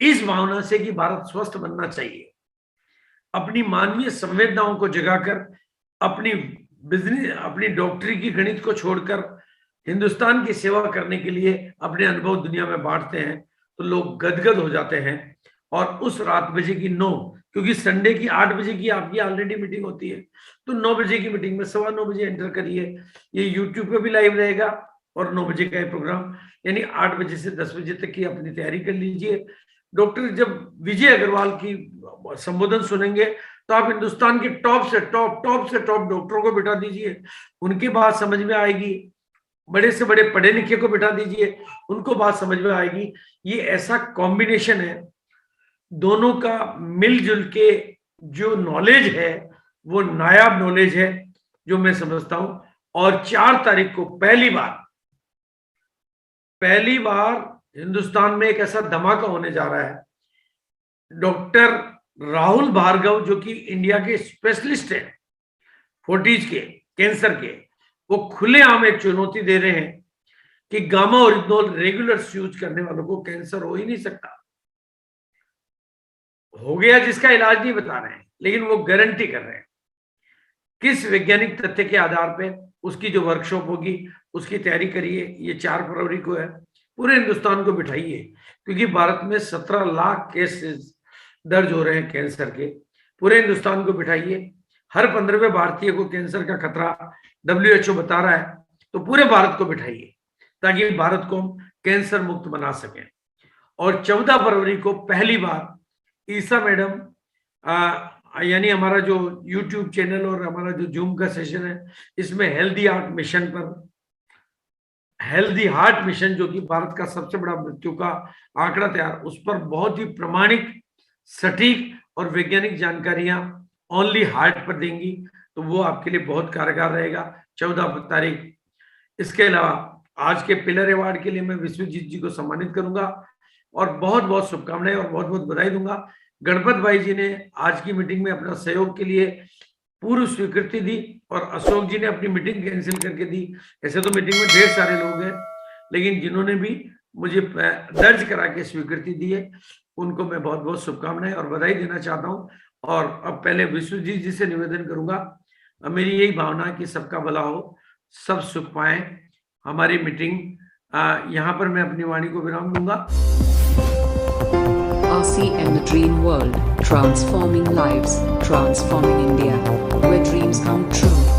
इस भावना से कि भारत स्वस्थ बनना चाहिए, अपनी मानवीय संवेदनाओं को जगाकर, अपनी बिजनेस, अपनी डॉक्टरी की गणित को छोड़कर हिंदुस्तान की सेवा करने के लिए अपने अनुभव दुनिया में बांटते हैं, तो लोग गदगद हो जाते हैं। और उस रात बजे की 9, क्योंकि संडे की 8 बजे की आपकी ऑलरेडी मीटिंग होती है, तो 9 बजे की मीटिंग में 9:15 बजे एंटर करिए। ये यूट्यूब पे भी लाइव रहेगा और 9 बजे का ये प्रोग्राम, यानी 8 बजे से 10 बजे तक की अपनी तैयारी कर लीजिए। डॉक्टर जब विजय अग्रवाल की संबोधन सुनेंगे तो आप हिंदुस्तान के टॉप से टॉप डॉक्टरों को बिठा दीजिए, उनकी बात समझ में आएगी। बड़े से बड़े पढ़े लिखे को बिठा दीजिए, उनको बात समझ में आएगी। ये ऐसा कॉम्बिनेशन है, दोनों का मिलजुल के जो नॉलेज है वो नायाब नॉलेज है, जो मैं समझता हूं। और 4 तारीख को पहली बार हिंदुस्तान में एक ऐसा धमाका होने जा रहा है। डॉक्टर राहुल भार्गव, जो कि इंडिया के स्पेशलिस्ट हैं 40s के कैंसर के, वो खुलेआम एक चुनौती दे रहे हैं कि गामा ओरिजिनल रेगुलर यूज करने वालों को कैंसर हो ही नहीं सकता। हो गया जिसका इलाज नहीं बता रहे हैं, लेकिन वो गारंटी कर रहे हैं। किस वैज्ञानिक तथ्य के आधार पे, उसकी जो वर्कशॉप होगी उसकी तैयारी करिए। ये 4 फरवरी को है। पूरे हिंदुस्तान को बिठाइए, क्योंकि भारत में 17 लाख केसेस दर्ज हो रहे हैं कैंसर के। पूरे हिंदुस्तान को बिठाइए। हर 15वें भारतीय को कैंसर का खतरा WHO बता रहा है, तो पूरे भारत को बिठाइए ताकि भारत को हम कैंसर मुक्त बना सकें। और 14 फरवरी को पहली बार ईसा मैडम, यानी हमारा जो YouTube चैनल और हमारा जो जूम का सेशन है, इसमें हेल्दी हार्ट मिशन, जो कि भारत का सबसे बड़ा मृत्यु का आंकड़ा तैयार, उस पर बहुत ही प्रामाणिक, सटीक और वैज्ञानिक जानकारियां ओनली हार्ट पर देंगी, तो वो आपके लिए बहुत कारगर रहेगा 14 तारीख। इसके अलावा आज के पिलर अवार्ड के लिए मैं विश्वजीत जी को सम्मानित करूंगा और बहुत बहुत शुभकामनाएं और बहुत बहुत बधाई दूंगा। गणपत भाई जी ने आज की मीटिंग में अपना सहयोग के लिए पूर्व स्वीकृति दी और अशोक जी ने अपनी मीटिंग कैंसिल करके दी। ऐसे तो मीटिंग में ढेर सारे लोग हैं, लेकिन जिन्होंने भी मुझे दर्ज करा के स्वीकृति दी है, उनको मैं बहुत बहुत शुभकामनाएं और बधाई देना चाहता हूं। और अब पहले विश्वजीत जी से निवेदन करूंगा, मेरी यही भावना है कि सबका भला हो, सब सुख पाए। हमारी मीटिंग यहाँ पर मैं अपनी वाणी को विराम दूंगा। RCM The Dream World, transforming lives, transforming India, where dreams come true.